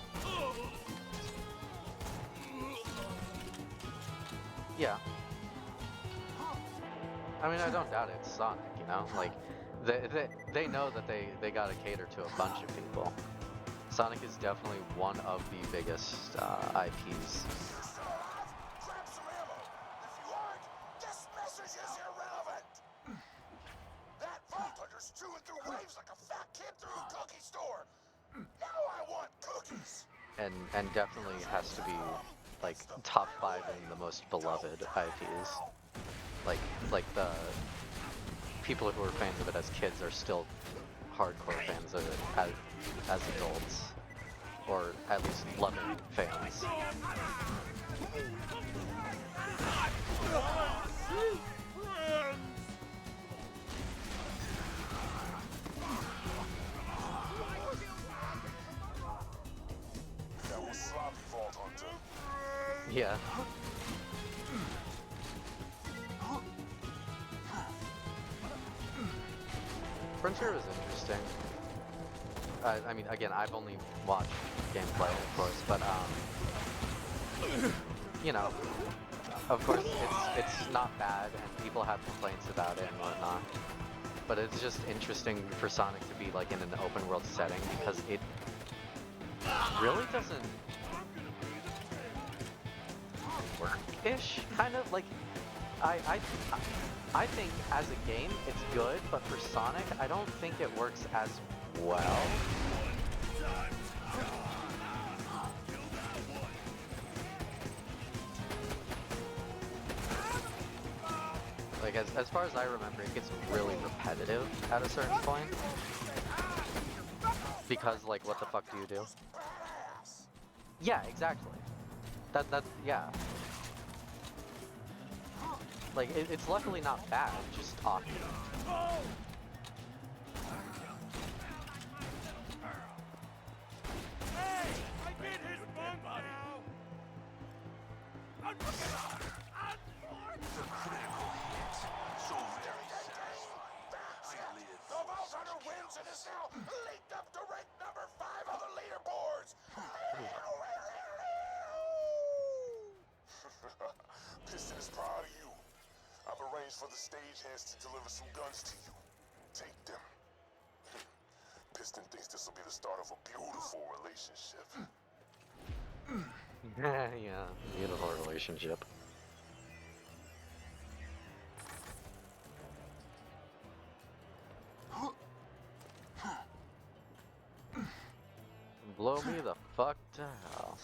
Yeah. I mean, I don't doubt it's Sonic, you know? Like, they know that they gotta cater to a bunch of people. Sonic is definitely one of the biggest IPs. Grab some ammo! If you aren't, this message is irrelevant! That Vault Hunter's chewing through waves like a fat kid through a cookie store! Now I want cookies! And definitely has to be, like, top 5 in the most beloved IPs. Like the people who were fans of it as kids are still hardcore fans of it as adults, or at least loving fans. That was sloppy, Vault Hunter. Yeah. Frontier was interesting. I mean, again, I've only watched gameplay, of course, but you know, of course, it's not bad, and people have complaints about it and whatnot. But it's just interesting for Sonic to be like in an open world setting because it really doesn't work-ish, kind of like. I think as a game it's good, but for Sonic I don't think it works as well. Like as far as I remember, it gets really repetitive at a certain point. Because like, what the fuck do you do? Yeah, exactly. That yeah. Like, it's luckily not bad, just talking. Hey! I get his bunk now! So very satisfying. I live. The Vault Hunter wins and is now leaked up to rank number is proud of you. I've arranged for the stagehands to deliver some guns to you. Take them. Piston thinks this will be the start of a beautiful relationship. Yeah, beautiful relationship. Blow me the fuck to hell.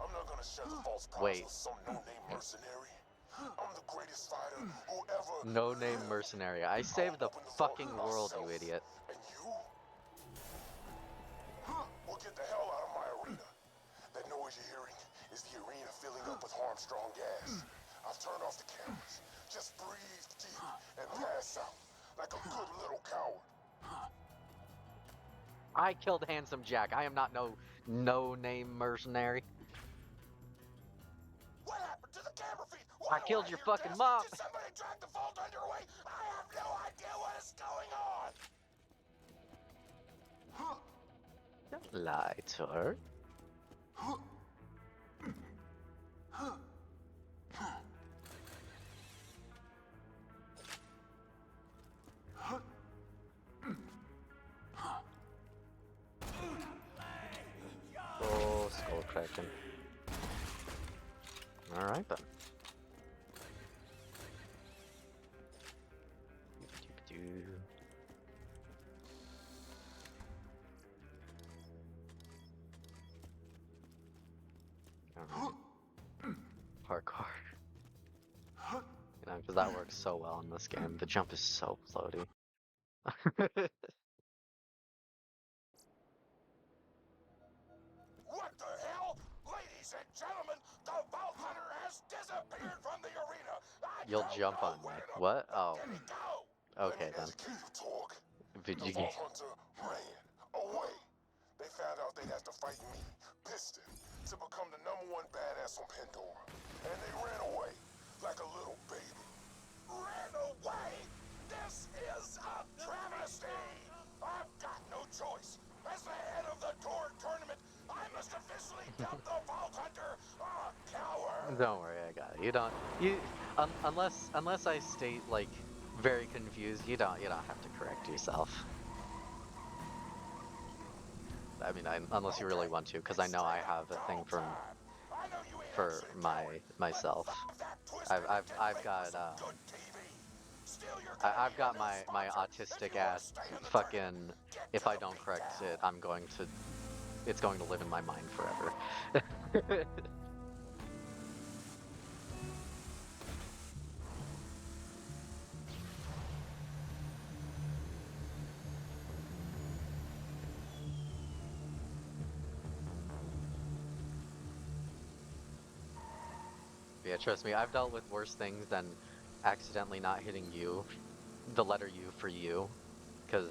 I'm not gonna share the false promise Wait. with some no-name mercenary. I'm the greatest fighter who ever... No name mercenary. I saved the fucking world, you idiot. And you? Will get the hell out of my arena. That noise you're hearing is the arena filling up with harm-strong gas. I've turned off the cameras. Just breathe deep and pass out like a good little coward. I killed Handsome Jack. I am not no name mercenary. What happened to the camera feed? I killed your fucking mom. Did somebody drag the vault underway? I have no idea what is going on. Don't lie to her. Oh, skull cracking. Alright then. Parkour. You know, because that works so well in this game. The jump is so floaty. What the hell? Ladies and gentlemen, the Vault Hunter has disappeared from the arena. You'll jump on me. What? Oh. Okay then. Talk. The Vijigi. Vault Hunter ran away. They found out they'd have to fight me, Piston, to become the #1 badass on Pandora. And they ran away like a little baby. Ran away? This is a travesty! I've got no choice. As the head of the tour tournament, I must officially dump the Vault Hunter, a coward! Don't worry, I got it. Unless I state like very confused, you don't have to correct yourself. I mean, unless you really want to, because I know I have a thing for myself. I've got my autistic ass fucking. If I don't correct it, it's going to live in my mind forever. Yeah, trust me, I've dealt with worse things than accidentally not hitting you, the letter U for you, because,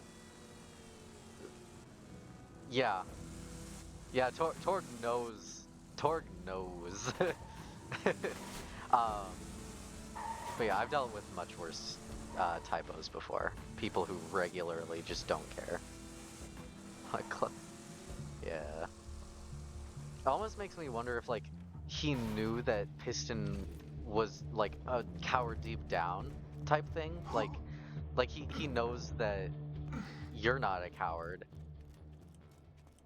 yeah, Torg knows, but yeah, I've dealt with much worse typos before, people who regularly just don't care. Yeah. It almost makes me wonder if, like, he knew that Piston was like a coward deep down type thing. Like he knows that you're not a coward.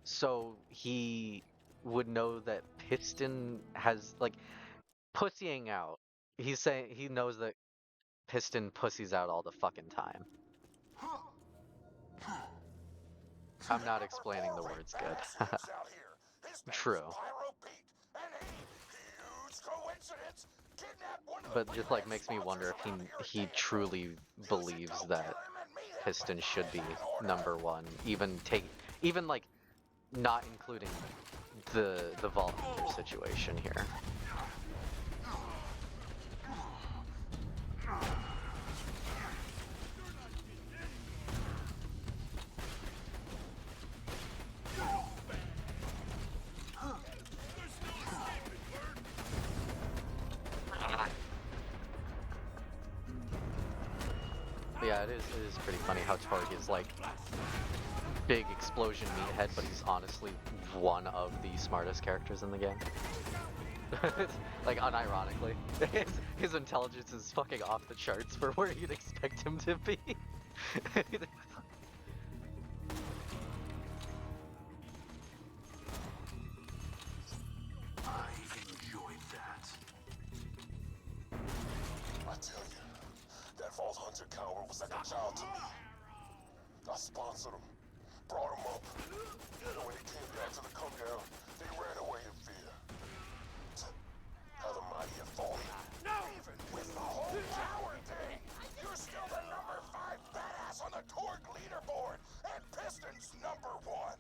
So he would know that Piston has like pussying out. He's saying he knows that Piston pussies out all the fucking time. I'm not explaining the words good. True. But just like makes me wonder if he truly believes that Piston should be #1, even like not including the Vault Hunter situation here. Yeah, it is pretty funny how Torg is like big explosion meathead, but he's honestly one of the smartest characters in the game. Like unironically, his intelligence is fucking off the charts for where you'd expect him to be. I enjoyed that. I tell you, that Vault Hunter coward was like a child to me. I sponsored him, brought him up, and when it came down to the come down, they ran away in fear. How the mighty have fallen. No! Even with the whole coward thing, you're still the number 5 badass on the Torg leaderboard, and Piston's number 1.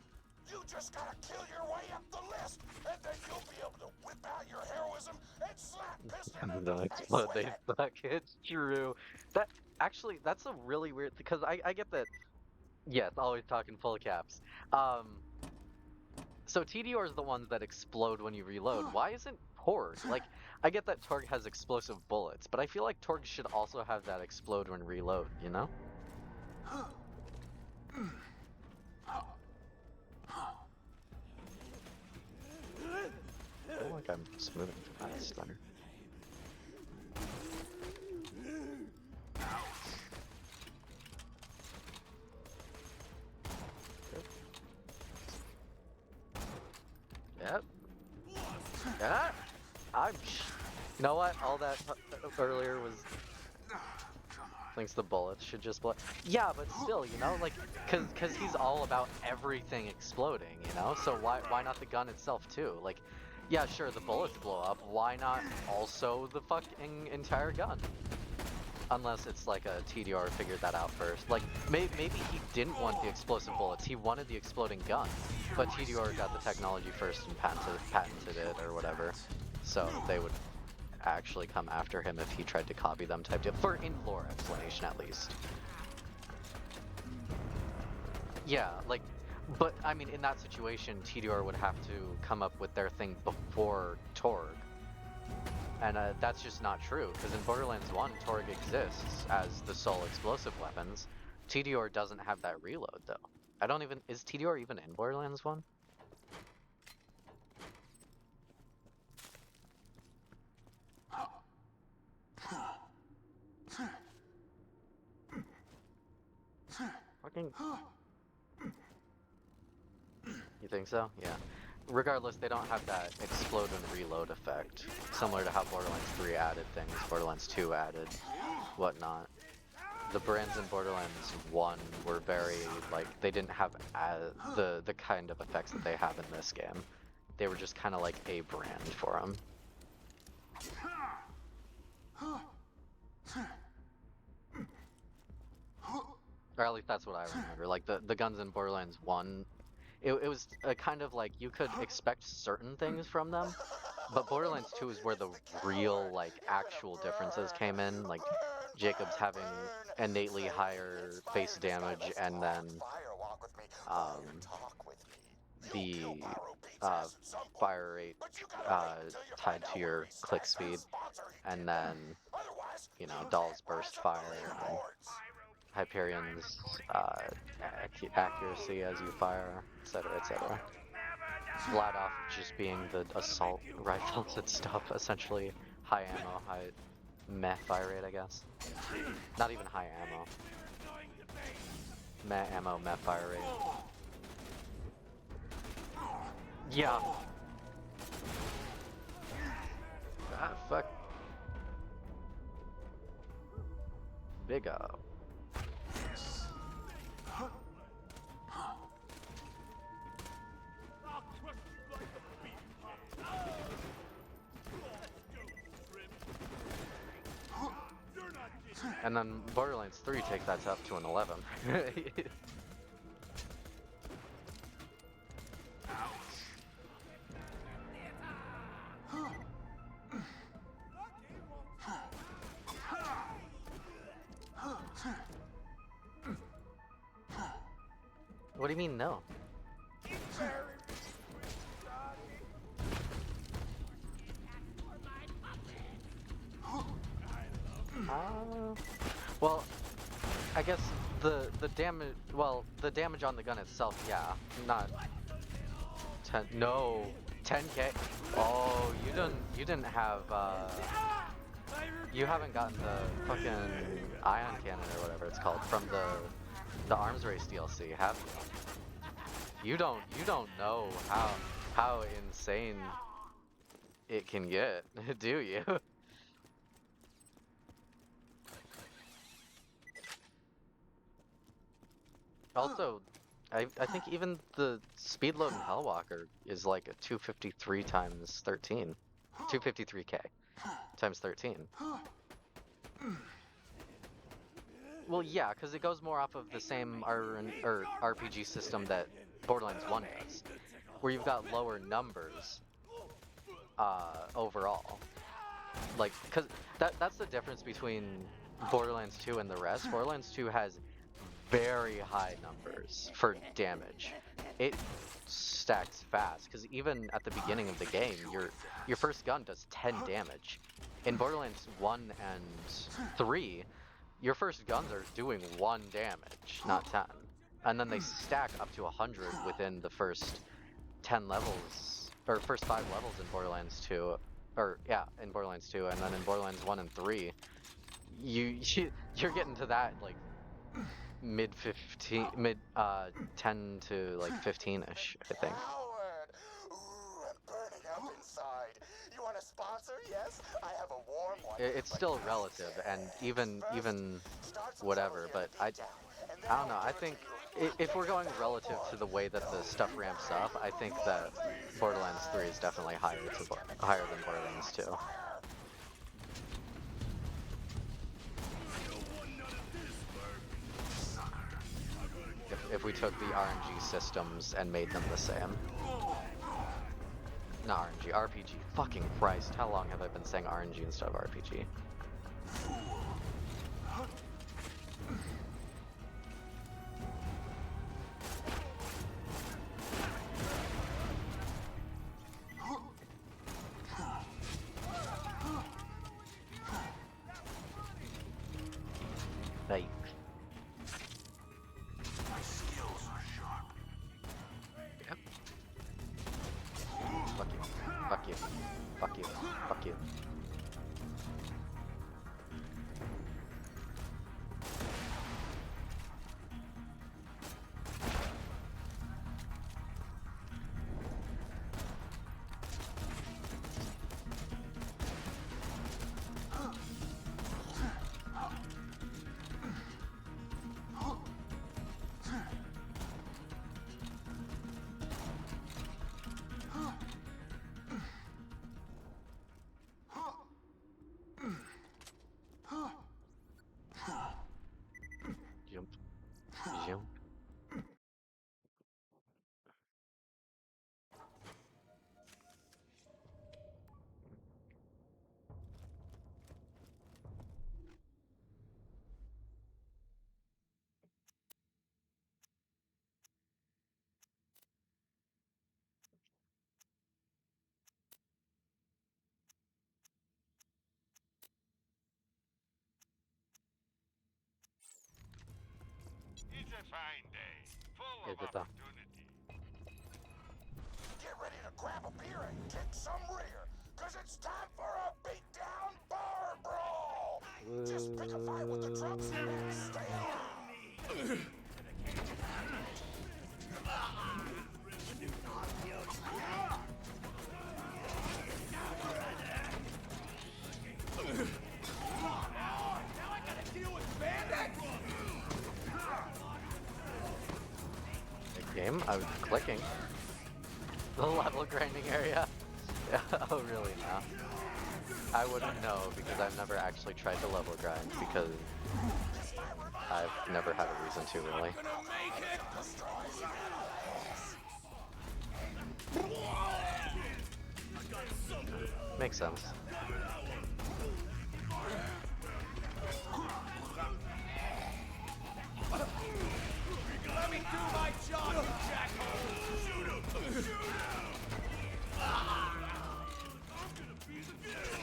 You just gotta kill your way up the list, and then you'll be able to whip out your heroism and slap Piston in the face with They it. suck. It's true. That actually, that's a really weird because I get that. Yes, always talking full caps. So TDR is the ones that explode when you reload. Why isn't Torg? Like, I get that Torg has explosive bullets, but I feel like Torg should also have that explode when reload, you know? I feel like I'm smoothing through my stunner. Yep. Yeah. You know what? All that earlier was. Thinks the bullets should just blow. Yeah, but still, you know, like, cause he's all about everything exploding, you know. So why not the gun itself too? Like, yeah, sure, the bullets blow up. Why not also the fucking entire gun? Unless it's like a TDR figured that out first. Like, maybe he didn't want the explosive bullets. He wanted the exploding gun, but TDR got the technology first and patented it or whatever. So they would actually come after him if he tried to copy them type deal. For in-lore explanation, at least. Yeah, like, but I mean, in that situation, TDR would have to come up with their thing before Torg. And that's just not true, because in Borderlands 1, Torg exists as the sole explosive weapons. TDR doesn't have that reload, though. I don't even... Is TDR even in Borderlands 1? Fucking... You think so? Yeah. Regardless, they don't have that explode and reload effect, similar to how Borderlands 3 added things, Borderlands 2 added whatnot. The brands in Borderlands 1 were very, like, they didn't have the kind of effects that they have in this game. They were just kind of like a brand for them. Or at least that's what I remember. Like, the guns in Borderlands 1, it was a kind of like, you could expect certain things from them, but Borderlands 2 is where the real, like, actual differences came in. Like, Jacob's having innately higher face damage, and then the fire rate tied to your click speed, and then, you know, Doll's burst fire, and Hyperion's accuracy as you fire, etc., etc. Vladoff just being the assault rifles and stuff, essentially high ammo, high meh fire rate, I guess. Not even high ammo. Meh ammo, meh fire rate. Yeah. Ah, fuck. Big up. And then Borderlands 3 takes that up to an 11. What do you mean, no? Well, I guess the damage, well, the damage on the gun itself, yeah, not 10, no, 10K. Oh, you didn't have, you haven't gotten the fucking ion cannon or whatever it's called from the arms race DLC, have you? You don't know how insane it can get, do you? Also, I think even the speed load in Hellwalker is like a 253 times 13. 253k times 13. Well, yeah, because it goes more off of the same RPG system that Borderlands 1 does, where you've got lower numbers overall. Like, because that's the difference between Borderlands 2 and the rest. Borderlands 2 has very high numbers for damage. It stacks fast because even at the beginning of the game, your first gun does 10 damage. In Borderlands 1 and 3, your first guns are doing 1 damage, not 10. And then they stack up to 100 within the first 10 levels, or first 5 levels in Borderlands 2. Or, yeah, in Borderlands 2, and then in Borderlands 1 and 3, you're getting to that, like, mid 10 to like 15ish, I think. Howard! Ooh, I'm burning up inside. You want a sponsor? Yes, I have a warm one. It's still relative, and even whatever, but I don't know. I think if we're going relative to the way that the stuff ramps up, I think that Borderlands 3 is definitely higher than Borderlands 2. If we took the RNG systems and made them the same. Not RNG, RPG. Fucking Christ, how long have I been saying RNG instead of RPG? Like, yep. Fuck you. Fuck you. Fuck you. Fuck you. Jump. Jump. It's a fine day, full of Good though. opportunity. Get ready to grab a beer and kick some rear, cause it's time for a beatdown bar brawl! Just pick a fight with the drums and stay on! Game? I was clicking. The level grinding area? Oh, really? No. I wouldn't know because I've never actually tried to level grind because I've never had a reason to, really. Makes sense. Let me do my job, you jackhole! Shoot him! Shoot him! I'm gonna be the kill!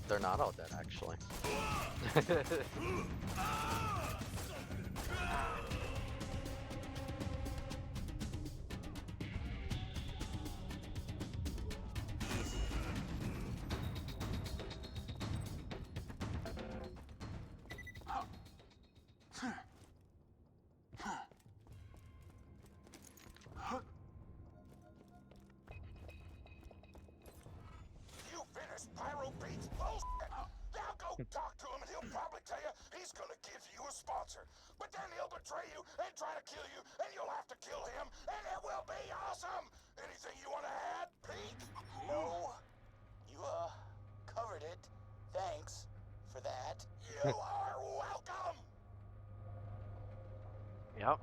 They're not all dead, actually. You finished Pyro Beats bullshit. Now go talk to him and he'll probably tell you he's gonna give you a sponsor. But then he'll betray you and try to kill you, and you'll have to kill him, and it will be awesome. Anything you want to add, Pete? No. You, covered it. Thanks for that. You are welcome. Yep.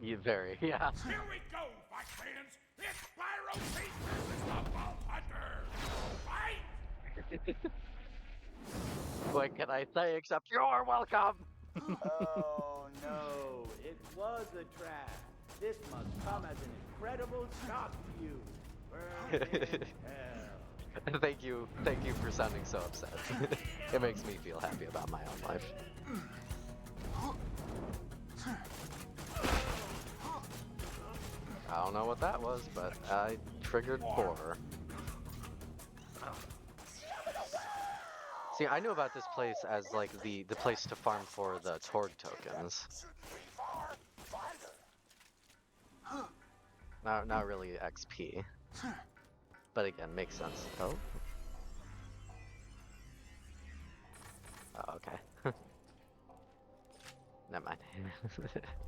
You very, yeah. Here we go, fight fans! It's Pyro Beast versus the Vault Hunter! Fight! What can I say except you're welcome? Oh no, it was a trap. This must come as an incredible shock to you. Burn in hell. Thank you for sounding so upset. It makes me feel happy about my own life. I don't know what that was, but I triggered 4. See, I knew about this place as like the place to farm for the Torg tokens. Shouldn't be far. Find her. Not really XP. But again, makes sense. Oh. Oh, okay. Never mind.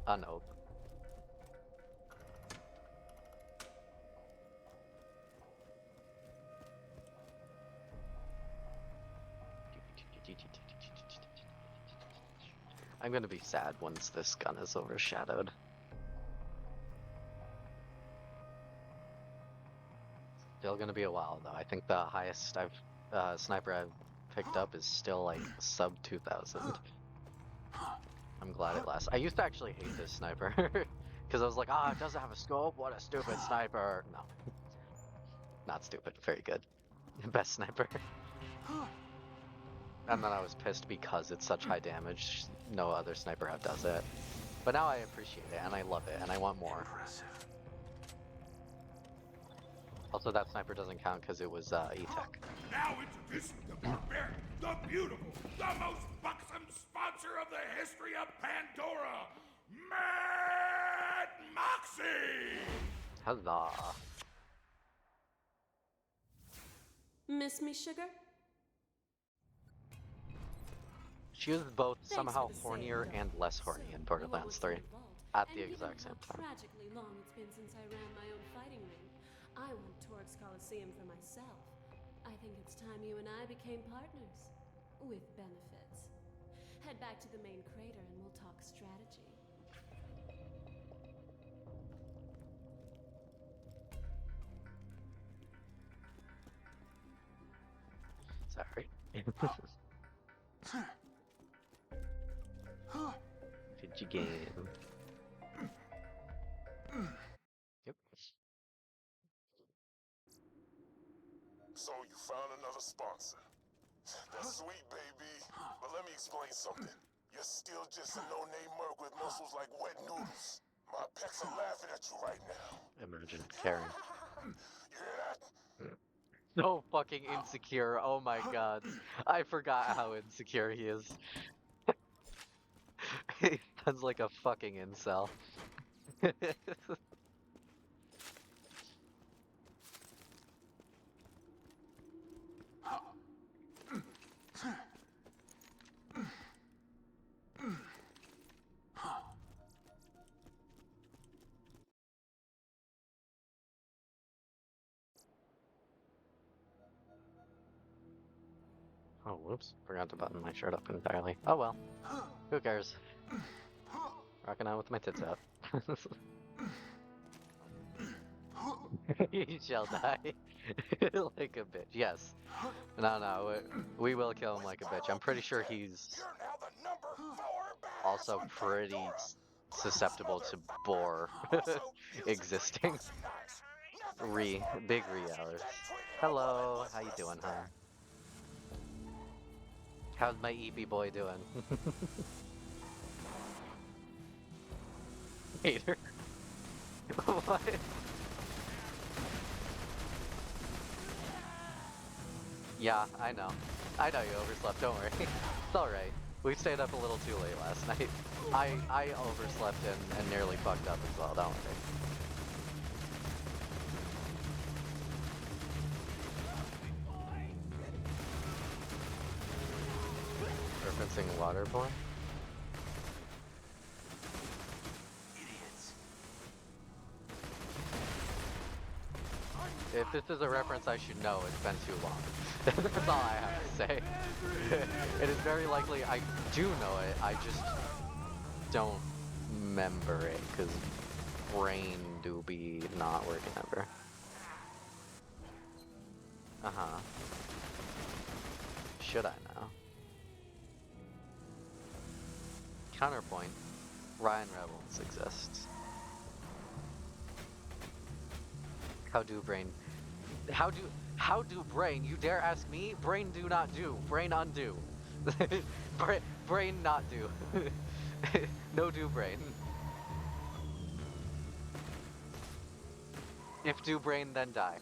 Unopen. I'm gonna be sad once this gun is overshadowed. Still gonna be a while though. I think the highest sniper I've picked up is still like sub 2000. I'm glad it lasts. I used to actually hate this sniper because I was like, it doesn't have a scope. What a stupid sniper. No, not stupid. Very good. Best sniper. And then I was pissed because it's such high damage. No other sniper does it. But now I appreciate it and I love it and I want more. Also, that sniper doesn't count because it was E-Tech. Now introducing the Barbarian, the beautiful, the most buxom sponsor of the history of Pandora, Mad Moxie! Huzzah. Miss me, sugar? She was both Thanks somehow for the hornier save, and less horny in So, Borderlands what 3 was involved, at and the given exact same how time. Tragically long it's been since I ran my own fighting ring. I want Torg's Coliseum for myself. I think it's time you and I became partners. With benefits. Head back to the main crater and we'll talk strategy. Sorry. Did you game? Yep. So you found another sponsor. That's sweet, baby. But let me explain something. You're still just a no-name merc with muscles like wet noodles. My pecs are laughing at you right now. Imagine caring. You hear that? So fucking insecure. Oh my god. I forgot how insecure he is. He sounds like a fucking incel. Oh, whoops. Forgot to button my shirt up entirely. Oh well. Who cares? Rocking out with my tits out. You shall die. Like a bitch. Yes. No, we will kill him like a bitch. I'm pretty sure he's You're now the number 4 badass also on pretty Pandora. susceptible to bore Also, use your existing. boxing knives. Nothing gets more Big badass Hours. than treating a woman Hello, with how you doing, respect. huh? How's my EP boy doing? Hater. What? Yeah, I know. I know you overslept, don't worry. It's alright. We stayed up a little too late last night. I overslept and nearly fucked up as well, don't worry. Referencing Waterborne? If this is a reference I should know, it's been too long. That's all I have to say. It is very likely I do know it, I just don't remember it, because brain do be not working ever. Uh-huh. Should I know? Counterpoint. Ryan Rebels exists. How do brain... How do brain? You dare ask me? Brain do not do. Brain undo. Brain not do. No do brain. If do brain, then die.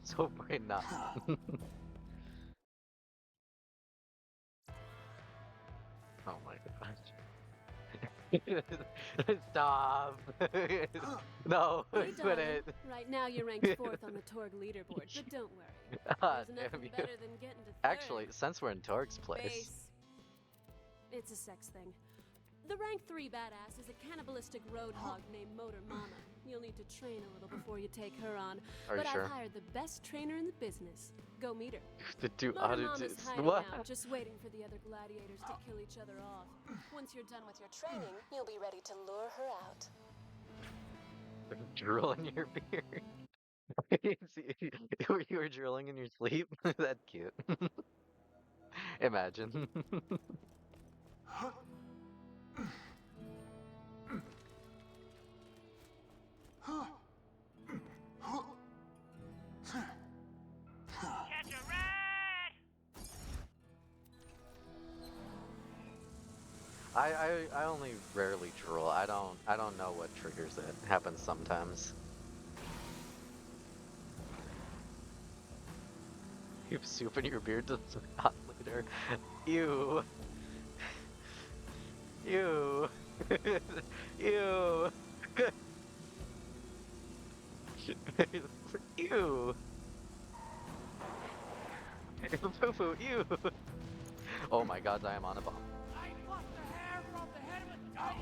So brain not. Oh my gosh. Stop. No, Hey, quit darling. it. Right now you're ranked 4th on the Torg leaderboard, but don't worry. Ah, There's damn nothing you. better than getting to 3rd. Actually, since we're in Torg's place. Base. It's a sex thing. The rank 3 badass is a cannibalistic roadhog named Motor Mama. You'll need to train a little before you take her on. Are you But sure? I've hired the best trainer in the business. Go meet her. To do Motor audit. Mama's hiding What? out, just waiting for the other gladiators to kill each other off. Once you're done with your training, You'll be ready to lure her out. Drool in your beard. You were drooling in your sleep? That's cute. Imagine. Catch a ride! I only rarely drool. I don't know what triggers it. It happens sometimes. You have soup in your beard to not later. Ew. Ew. Ew. Ew. Poo-poo, ew. Oh my god, I am on a bomb. I plucked the hair from the head of a dog.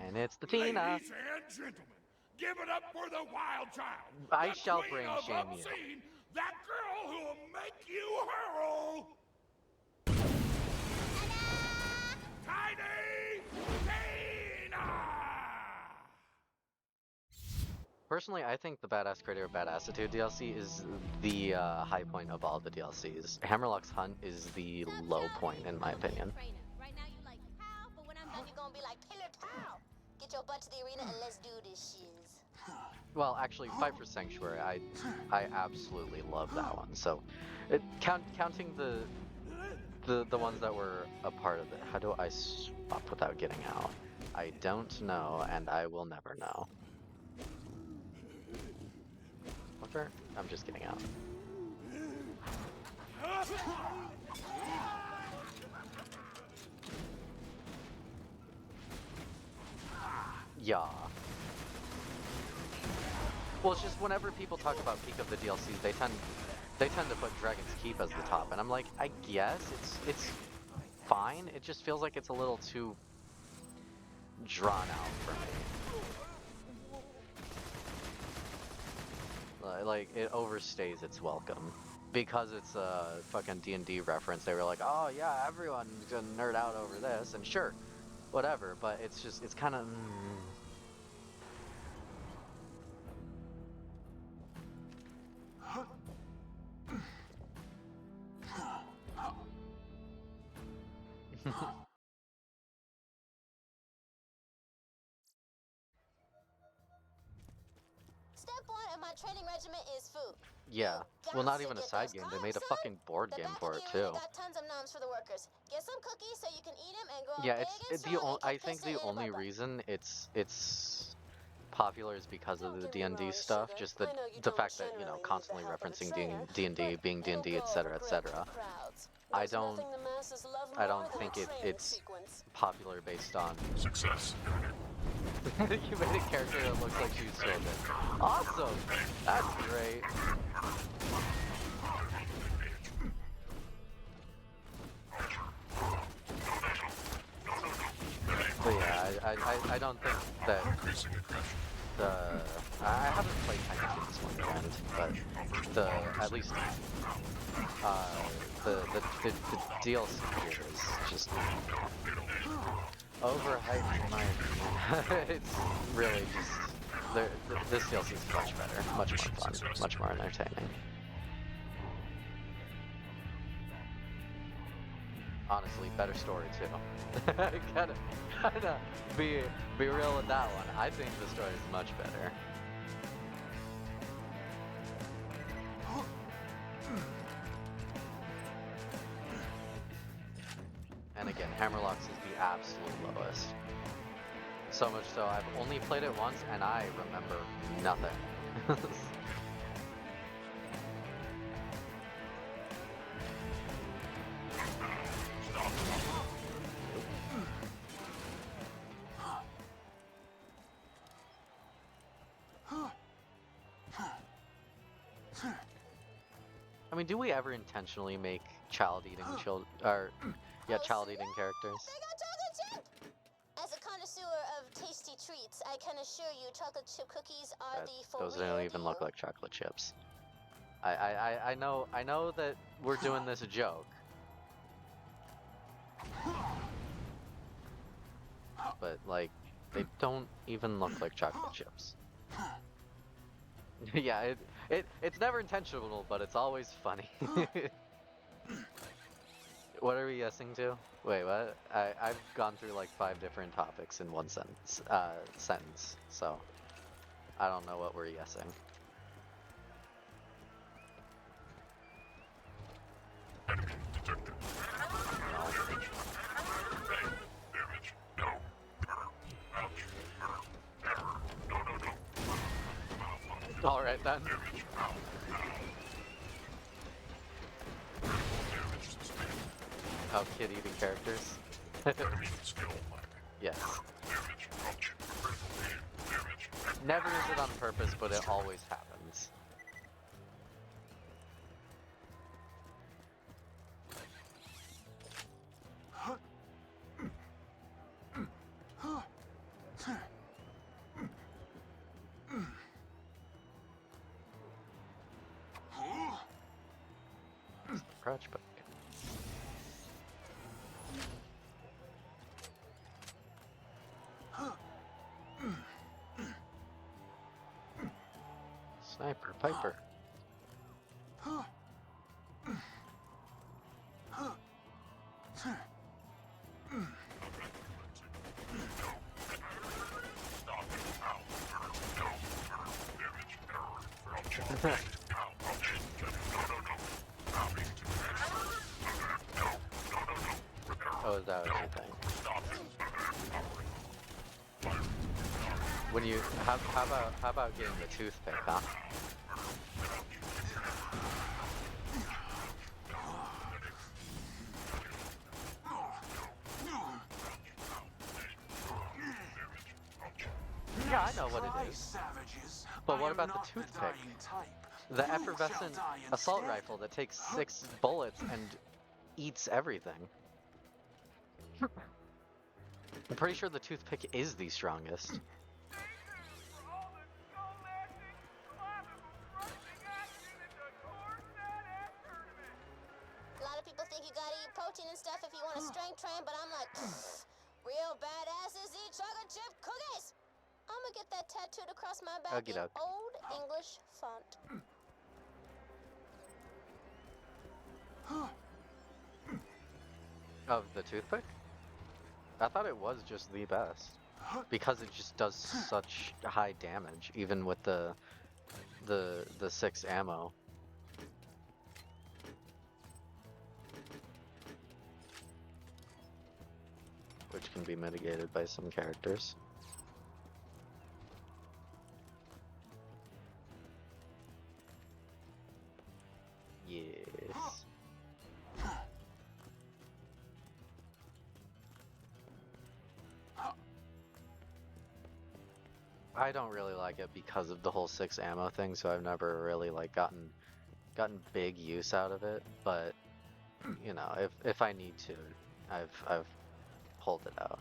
And it's the Tina. Ladies and gentlemen, give it up for the wild child. I the shall queen bring of shame you. obscene, that girl who'll make you hurl. Tiny Tina! Personally, I think the Badass Creator of Badassitude DLC is the high point of all the DLCs. Hammerlock's Hunt is the low point, in my opinion. Right now you like how, but when I'm done You're gonna be like, Pillar Pow! Get your butt to the arena and let's do this shiz. Well, actually, Fight for Sanctuary, I absolutely love that one. So, counting the ones that were a part of it, how do I swap without getting out? I don't know, and I will never know. Fucker, I'm just getting out. Yeah. Well, it's just whenever people talk about peak of the DLCs, they tend to put Dragon's Keep as the top, and I'm like, I guess it's fine. It just feels like it's a little too drawn out for me. Like it overstays its welcome because it's a fucking D&D reference. They were like, oh yeah, everyone's gonna nerd out over this, and sure, whatever. But it's just it's kind of. Step one of my training regimen is food. Yeah. You Well, not gotta even a get side those game. They carbs, made a son. fucking board The game back of for the it arena too. got tons of noms for the workers. Get some cookies so you can eat them and grow Yeah, big it's and the strong and I keep think piston the in a only bubba. reason it's popular is because of Don't the get me D&D wrong, stuff. sugar. Just I know you the don't fact that generally need the constantly help of a referencing trainer, D&D, but being it'll D&D, go over etc., great to etc. the crowds. I There's don't nothing the masses love I more don't than a think training it's sequence. popular based on Success. you made a character that looks like she's children. Awesome! That's great. But yeah, I don't think that the I haven't played Tiny Toons Wonderland, but the at least the DLC here is just overhyped in my opinion. It's really just this DLC is much better, much more fun, much more entertaining. Honestly, better story too. gotta be real with that one. I think the story is much better. And again, Hammerlocks is the absolute lowest. So much so, I've only played it once, and I remember nothing. I mean, do we ever intentionally make child-eating child-eating characters? They got chocolate chip! As a connoisseur of tasty treats, I can assure you chocolate chip cookies are the for Those real don't even look deal. like chocolate chips. I know that we're doing this a joke. But like, they don't even look like chocolate chips. Yeah, it's never intentional, but it's always funny. What are we guessing to? Wait, what? I've gone through like 5 different topics in one sentence, so I don't know what we're guessing. All right then. Oh, kid eating characters. Yes. Never is it on purpose, but it always happens. Crutch, but Sniper, Piper. Oh, is that what you think? When you how about getting the toothpick, huh? Yeah, I know what it is. Savages. But what about the toothpick? The effervescent assault rifle that takes 6 bullets and eats everything. I'm pretty sure the toothpick is the strongest. A lot of people think you gotta eat protein and stuff if you want to strength train, but I'm like, Real badasses eat chocolate chip cookies. I'm gonna get that tattooed across my back Okey in doke. old English font. Of the toothpick? I thought it was just the best. Because it just does such high damage, even with the 6 ammo. Which can be mitigated by some characters. Yes. I don't really like it because of the whole 6 ammo thing, so I've never really like gotten big use out of it, but you know, if I need to, I've pulled it out.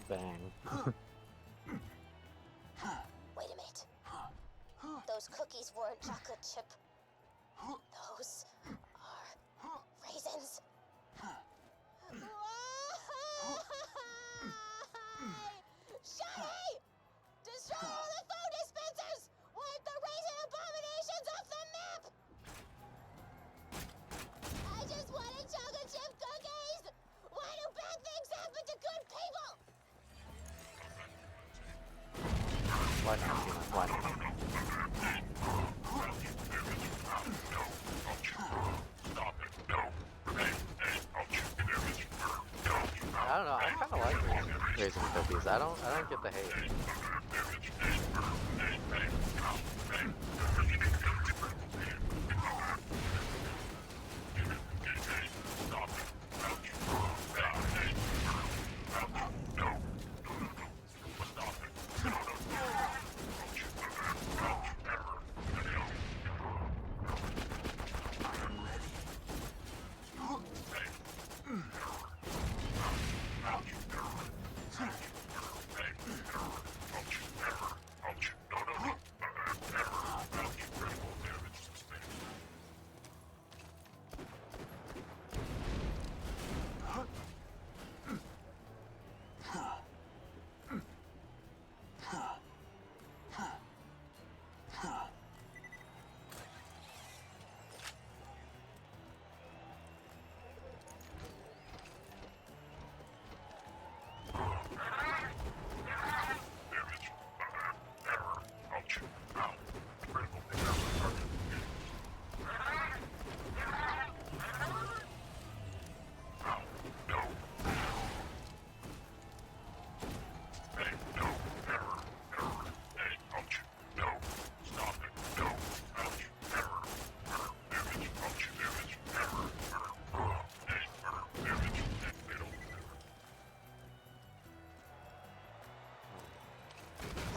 Bang. Wait a minute. Those cookies weren't chocolate chip. Those are raisins. Shiny! Destroy all the phone dispensers! Wipe the raisin abominations off the map! I just wanted chocolate chip cookies! Why do bad things happen to good people? Why not? Why not? I don't know. I kind of like raisin cookies. I don't get the hate.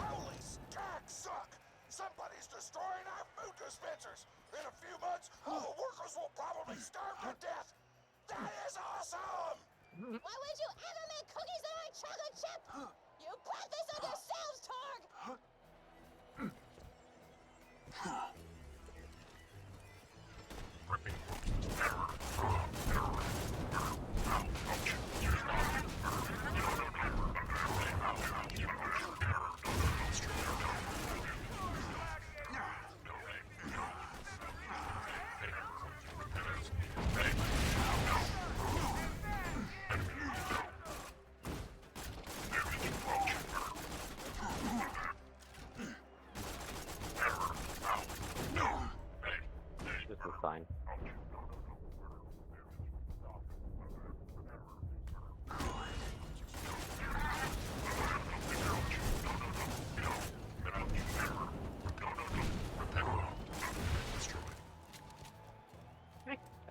Holy stacks suck! Somebody's destroying our food dispensers! In a few months, all the workers will probably starve to death! That is awesome! Why would you ever make cookies that aren't chocolate chip? You brought this on yourselves, Torg!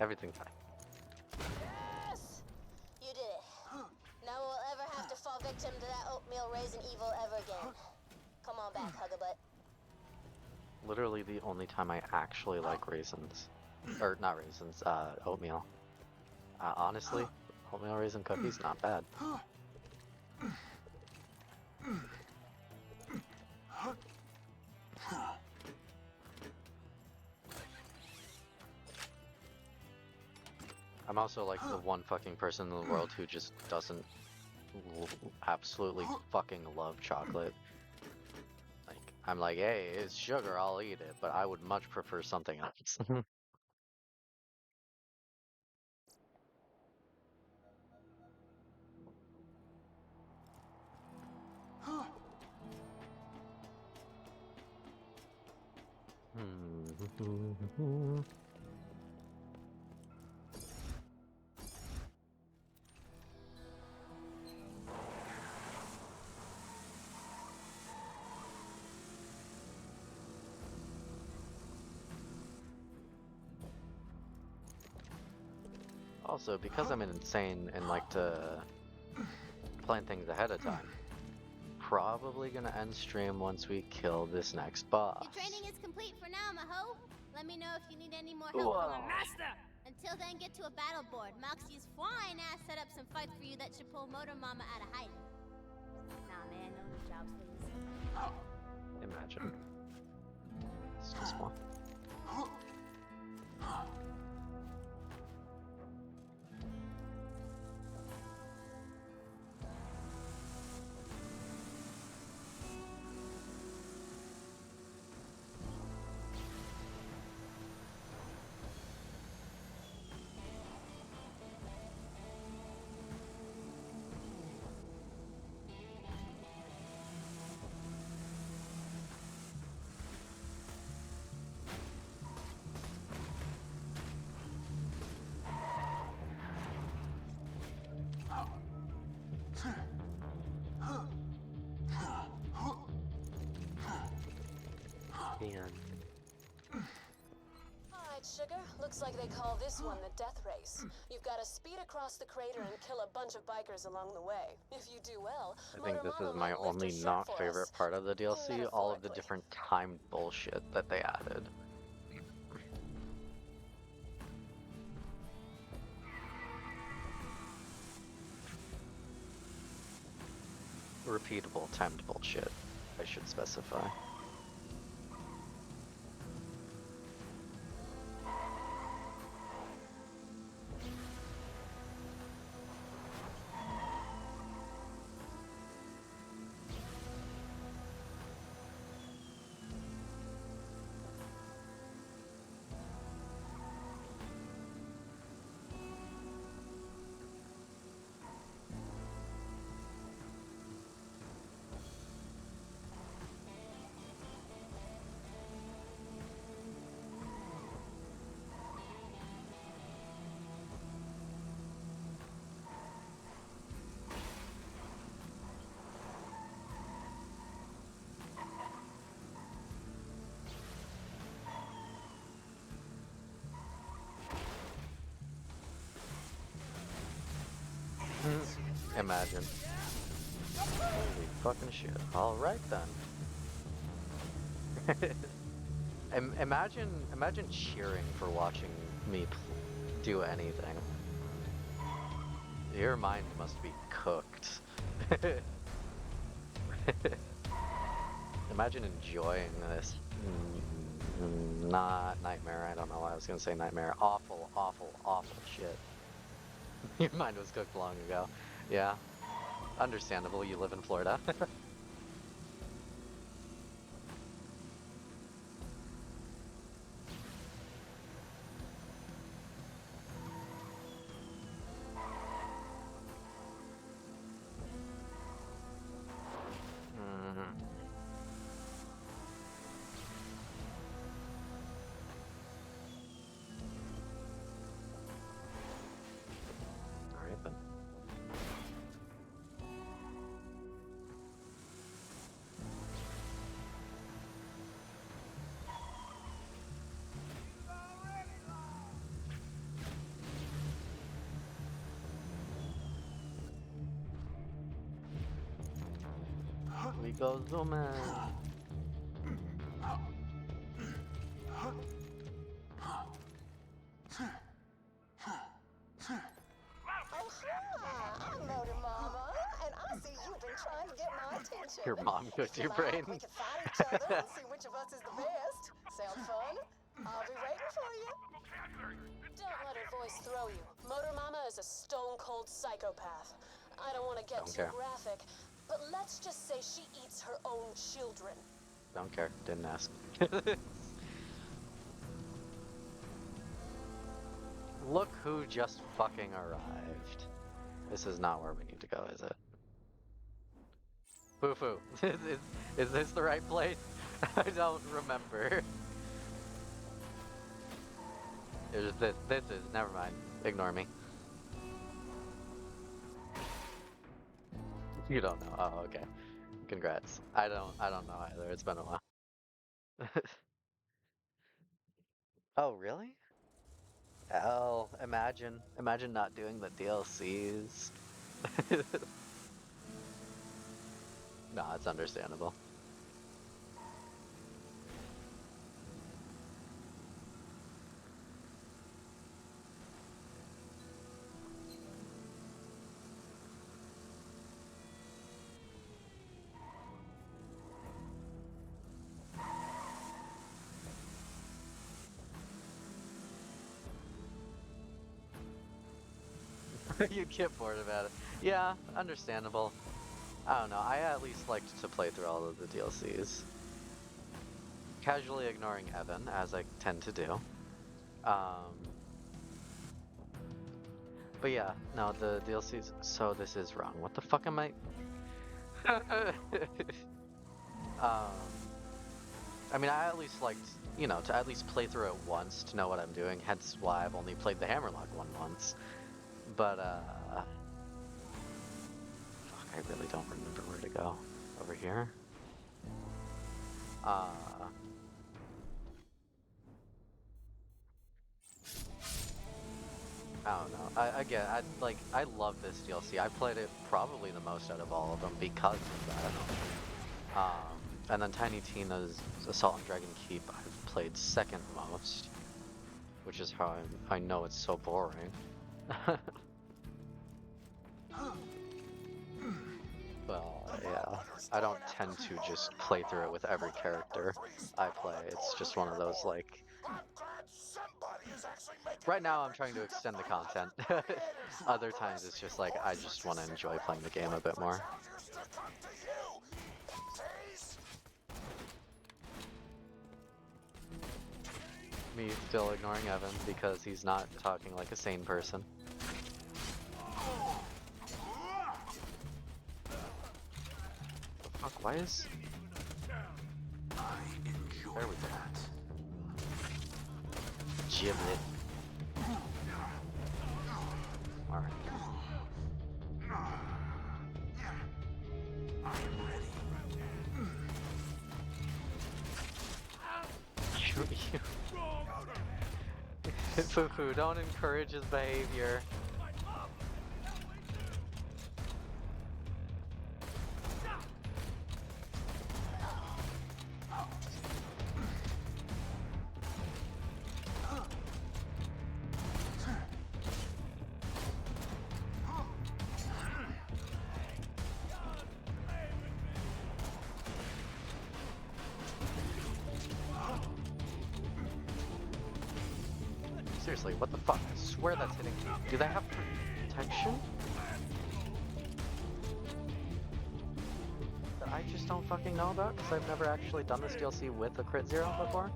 Everything's fine. Yes! You did it. No one will ever have to fall victim to that oatmeal raisin evil ever again. Come on back, Hugabutt. Literally the only time I actually like raisins. Or not raisins, oatmeal. Honestly, oatmeal raisin cookies, not bad. I'm also like the one fucking person in the world who just doesn't absolutely fucking love chocolate. Like, I'm like, hey, it's sugar, I'll eat it, but I would much prefer something else. Also, because I'm an insane and like to plan things ahead of time, probably gonna end stream once we kill this next boss. Your training is complete for now, Maho. Let me know if you need any more help from a master. Until then, get to a battle board. Moxie's fine ass set up some fights for you that should pull Motor Mama out of hiding. Nah, man, no new jobs, please. Imagine. It's just one. Alright, Sugar. Looks like they call this one the Death Race. You've got to speed across the crater and kill a bunch of bikers along the way. If you do well, I think this is Motor Mama my might lift her only shirt not for favorite us. part of the DLC, all of the Metaphorically. different timed bullshit that they added. Repeatable timed bullshit, I should specify. Imagine. Holy fucking shit. Alright then. Imagine cheering for watching me do anything. Your mind must be cooked. Imagine enjoying this. Not nightmare, I don't know why I was gonna say nightmare. Awful, awful, awful shit. Your mind was cooked long ago. Yeah. Understandable, you live in Florida. Alright then. we go zooming. I'm Motor Mama, and I see you've been trying to get my attention. Your mom cooked If you your like, brain. we can fight each other and see which of us is the best. Sound fun? I'll be waiting for you. Don't let her voice throw you. Motor Mama is a stone-cold psychopath. I don't want to get Don't too care. graphic, but let's just say she eats her own children. Don't care. Didn't ask. Look who just fucking arrived. This is not where we need to go, is it? Foo-foo. Is this the right place? I don't remember. This is, never mind. Ignore me. You don't know. Oh, okay. Congrats. I don't know either. It's been a while. Oh, really? Hell, imagine not doing the DLCs. Nah, it's understandable. You'd get bored about it. Yeah, understandable. I don't know, I at least liked to play through all of the DLCs. Casually ignoring Evan, as I tend to do. But yeah, no, the DLCs, so this is wrong. What the fuck am I? I mean, I at least liked, you know, to at least play through it once to know what I'm doing, hence why I've only played the Hammerlock one once. But, fuck, I really don't remember where to go. Over here? I don't know. I love this DLC. I played it probably the most out of all of them because of that. And then Tiny Tina's Assault on Dragon Keep I've played second most, which is how I know it's so boring. Well, yeah, I don't tend to just play through it with every character I play. It's just one of those, like... Right now I'm trying to extend the content. Other times it's just like, I just want to enjoy playing the game a bit more. Me still ignoring Evan because he's not talking like a sane person. Fuck, why is... There we go. Giblet. Alright. Foo-foo, don't encourage his behavior. Seriously, what the fuck? I swear that's hitting me. Do they have protection? That I just don't fucking know about because I've never actually done this DLC with a crit zero before.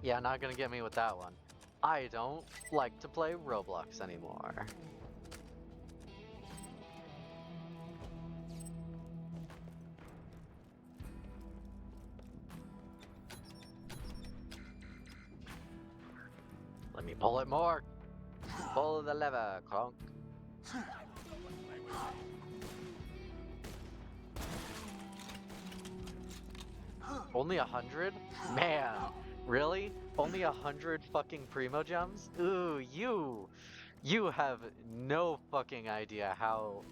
Yeah, not gonna get me with that one. I don't like to play Roblox anymore. Let me pull it more. Pull the lever, Kronk. Only 100? Man, really? Only 100 fucking primo gems? Ooh, you. You have no fucking idea how.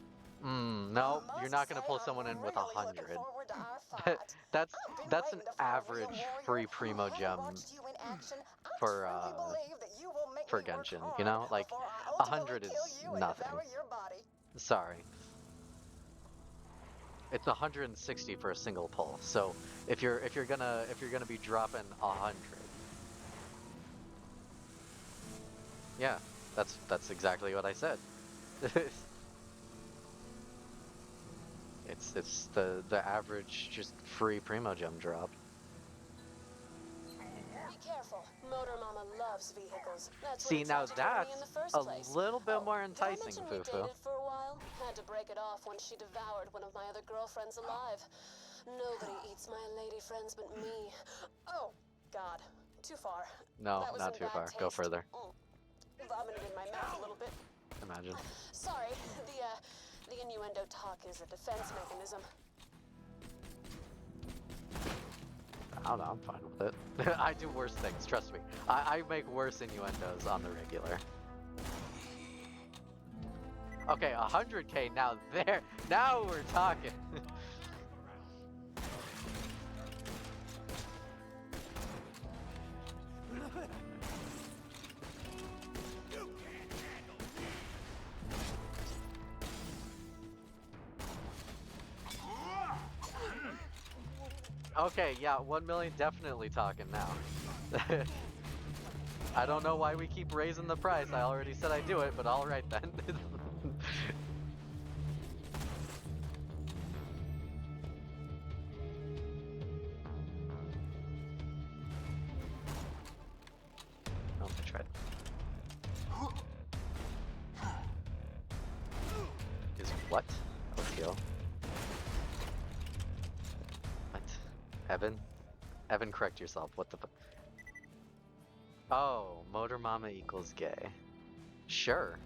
No, you're Must not say, gonna pull I'm someone in with really looking 100. forward to our fight. That's I've been that's an waiting to fight a real average free warrior. primo Having gem watched you in action, I for truly believe that you will make me work Genshin. You hard know, like before I ultimately 100 kill is you and nothing. devour your body. Sorry, it's 160 for a single pull. So if you're gonna be dropping 100, yeah, that's exactly what I said. It's the average just free primo gem drop. Be careful. Motor Mama loves vehicles. That's what See, now attracted her to me in that's the first a place. little bit more Did I enticing, mention we Fufu. dated for a while? Had to break it off when she devoured one of my other girlfriends alive. Nobody eats my lady friends but me. Oh, God. Too far. No, That was not in too bad far. taste. Go further. Vomited in my mouth a little bit. Imagine. Sorry. The innuendo talk is a defense mechanism. I don't know, I'm fine with it. I do worse things, trust me. I make worse innuendos on the regular. Okay, 100k, now we're talking. Okay, yeah, 1 million definitely talking now. I don't know why we keep raising the price. I already said I'd do it, but alright then. Oh, I tried. Is what? OTO? What? Evan? Evan, correct yourself. What the fuck? Oh, Motor Mama equals gay. Sure.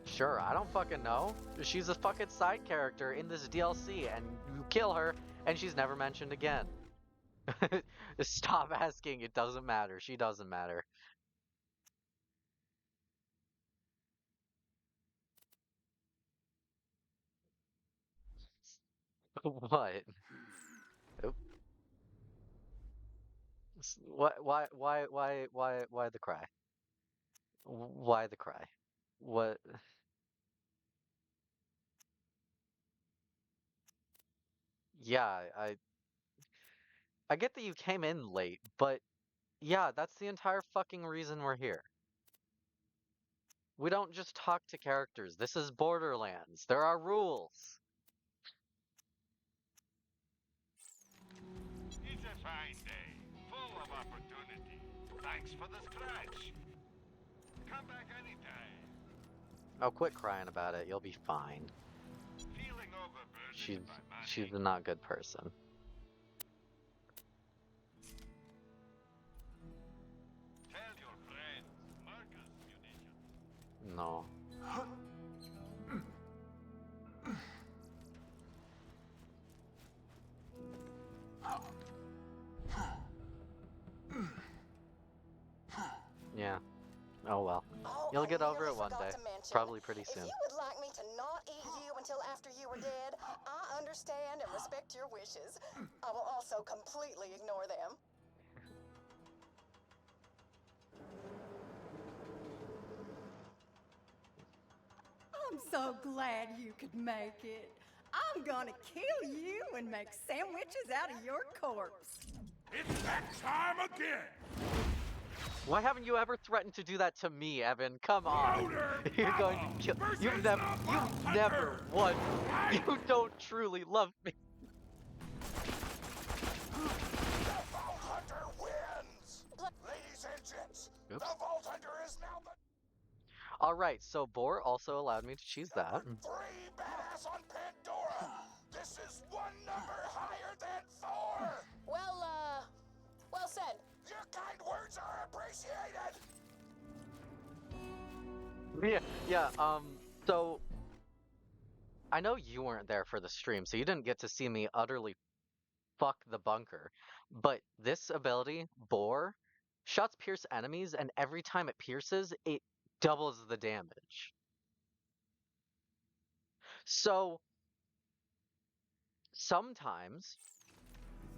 Sure, I don't fucking know. She's a fucking side character in this DLC, and you kill her, and she's never mentioned again. Stop asking, it doesn't matter. She doesn't matter. What? Oop. Why the cry? Why the cry? What? Yeah, I get that you came in late, but yeah, that's the entire fucking reason we're here. We don't just talk to characters. This is Borderlands. There are rules. It's a fine day, full of opportunity. Thanks for the scratch. Come back anytime. Oh, quit crying about it. You'll be fine. Feeling overburdened She's by money. she's a not good person. Tell your friend, Marcus Munition. No. Yeah. Oh well. Oh, You'll I get over nearly it one forgot day. to mention, Probably pretty if soon. you would like me to not eat you until after you were dead, I understand and respect your wishes. I will also completely ignore them. I'm so glad you could make it. I'm gonna kill you and make sandwiches out of your corpse. It's that time again! Why haven't you ever threatened to do that to me, Evan? Come on. Motor You're going Mama to kill. versus You've the never Hunter. won. Fight! You don't truly love me. The Vault Hunter wins! Ladies and gents, the Oops. Vault Hunter is now the All right, so Boar also allowed me to choose that. number 3 badass on Pandora! This is one number higher than 4! Well said. Your kind words are appreciated! So I know you weren't there for the stream, so you didn't get to see me utterly fuck the bunker. But this ability, Bore, shots pierce enemies, and every time it pierces, it doubles the damage. So sometimes,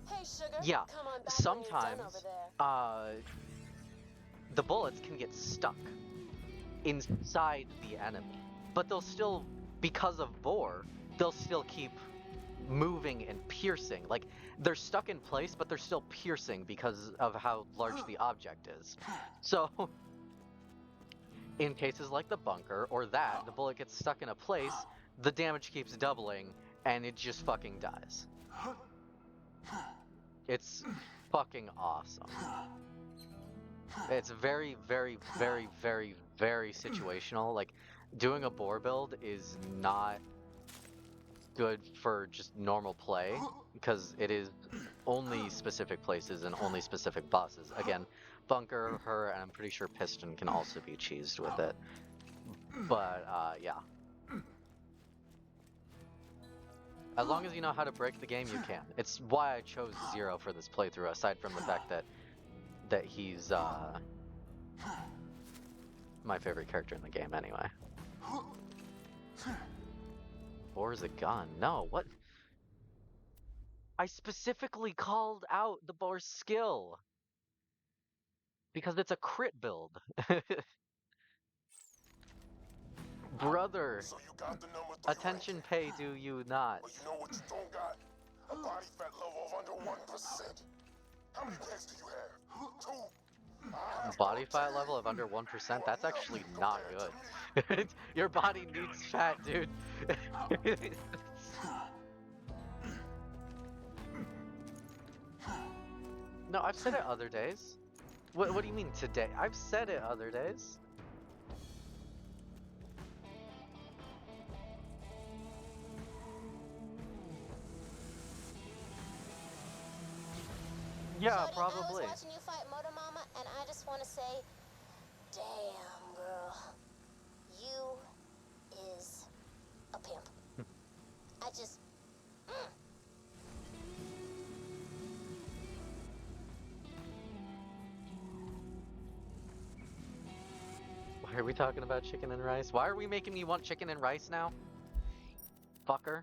Hey, Sugar. yeah, Come on back when you're done over sometimes there. the bullets can get stuck inside the enemy, but they'll still, because of Bore, they'll still keep moving and piercing. Like, they're stuck in place, but they're still piercing because of how large the object is. So, in cases like the bunker or that, the bullet gets stuck in a place, the damage keeps doubling, and it just fucking dies. It's fucking awesome. It's very, very, very, very, very situational. Like, doing a Bore build is not good for just normal play because it is only specific places and only specific bosses. Again, Bunker, her, and I'm pretty sure Piston can also be cheesed with it. But yeah. As long as you know how to break the game, you can. It's why I chose Zero for this playthrough, aside from the fact that he's my favorite character in the game anyway. Or is a gun? No, what? I specifically called out the Boar's skill because it's a crit build. Brother, So you got the number 3 attention ranking. pay do you not? But you know what you don't got? A body fat level of under 1%. How many pants do you have? 2? I have Body fat 13. level of under 1%? That's Well, actually nothing not compared to good. Your body needs fat, dude. No, I've said it other days. What do you mean today? I've said it other days. Yeah, 40 probably. hours watching you fight Motor Mama, and I just want to say, damn, girl. You is a pimp. I just... Why are we talking about chicken and rice? Why are we making me want chicken and rice now? Fucker.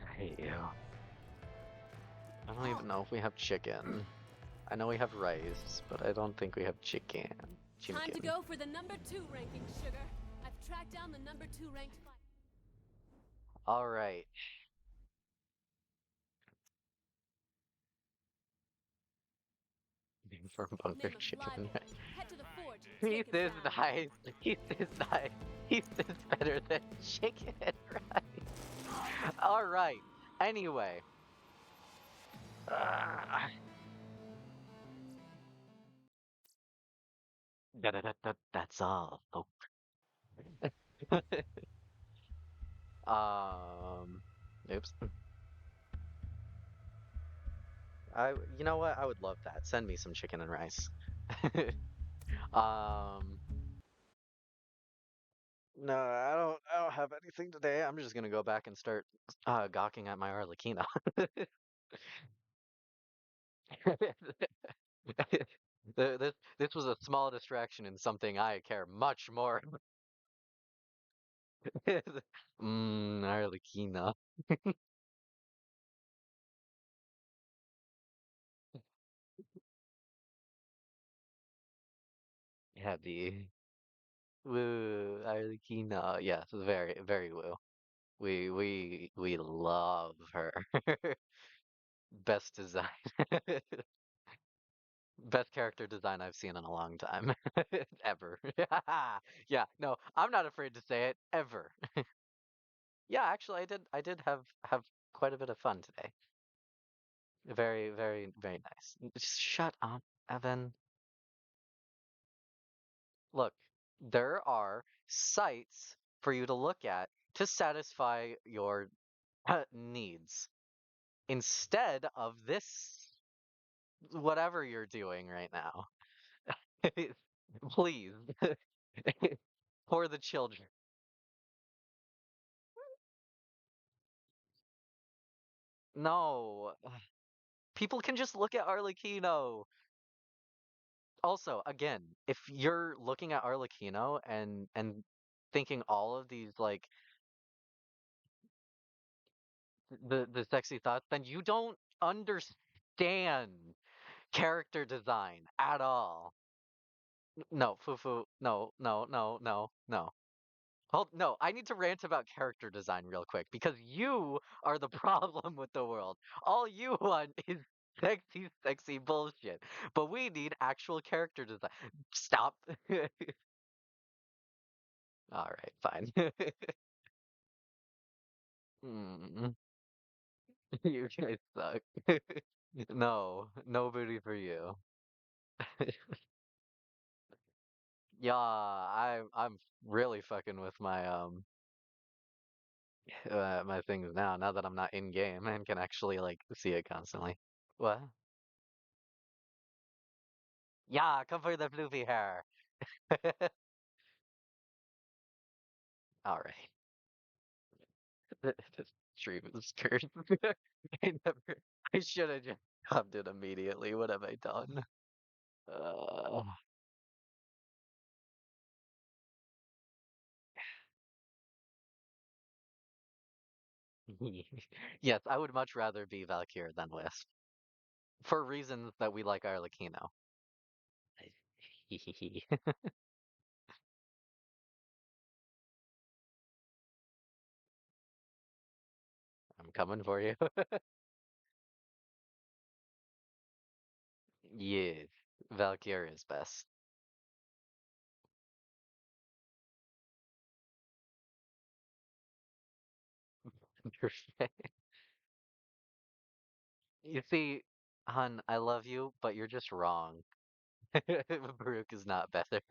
I hate you. I don't even know if we have chicken. I know we have rice, but I don't think we have chicken. Time to go for the number 2 ranking, Sugar. I've tracked down the number 2 ranked fighter. Alright. For bunker Name a chicken and flyboy. rice. Head to the forge and Heath take him is down. nice. Heath is nice. Heath is better than chicken and rice. Alright. Anyway. That's all, folks. Oops. You know what? I would love that. Send me some chicken and rice. Um, no, I don't have anything today. I'm just gonna go back and start gawking at my Arlecchino. This was a small distraction in something I care much more. Arlecchino. Heavy. Woo, Arlecchino. Yes, very, very woo. We love her. Best design. Best character design I've seen in a long time. Ever. Yeah, no, I'm not afraid to say it. Ever. Yeah, actually I did have quite a bit of fun today. Very, very, very nice. Just shut up, Evan. Look, there are sites for you to look at to satisfy your needs instead of this whatever you're doing right now. Please. For the children. No, people can just look at Arlecchino. Also, again, if you're looking at Arlecchino and thinking all of these like the sexy thoughts, then you don't understand character design at all. No, Fufu, no, no, no, no, no. Hold, no, I need to rant about character design real quick because you are the problem with the world. All you want is sexy, sexy bullshit. But we need actual character design. Stop. All right, fine. Mm, you guys suck. No, no booty for you. Yeah, I'm really fucking with my my things now that I'm not in game and can actually like see it constantly. What? Yeah, come for the floofy hair. All right. This stream is cursed. I never. I should have just stopped it immediately. What have I done? Uh, yes, I would much rather be Valkyr than Wisp for reasons that we like Arlecchino. I'm coming for you. Yes, Valkyr is best. You see, hun, I love you, but you're just wrong. Baruch is not better.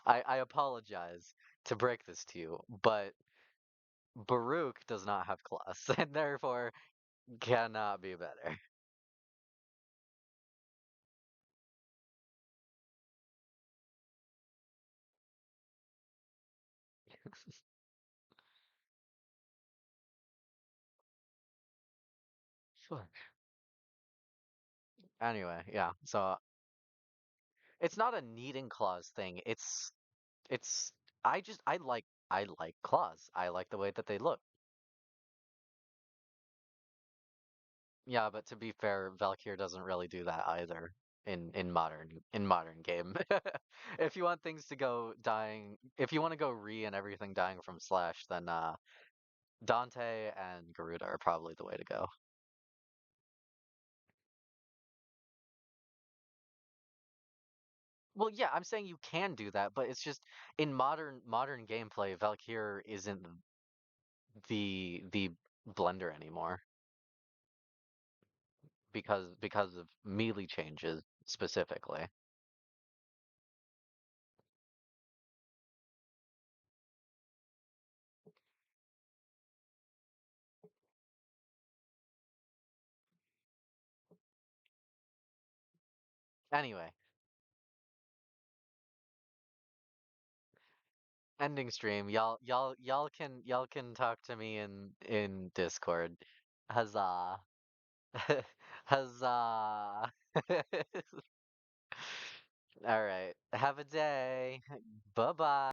I apologize to break this to you, but Baruch does not have class, and therefore cannot be better. Sure. Anyway, yeah. So it's not a needing clause thing. It's I like claws. I like the way that they look. Yeah, but to be fair, Valkyr doesn't really do that either in modern game. If you want things to go dying, if you want to go re and everything dying from slash, then Dante and Garuda are probably the way to go. Well, yeah, I'm saying you can do that, but it's just in modern gameplay, Valkyr isn't the blender anymore because of melee changes specifically. Anyway, ending stream. Y'all can talk to me in Discord. Huzzah. Huzzah. All right. Have a day. Bye-bye.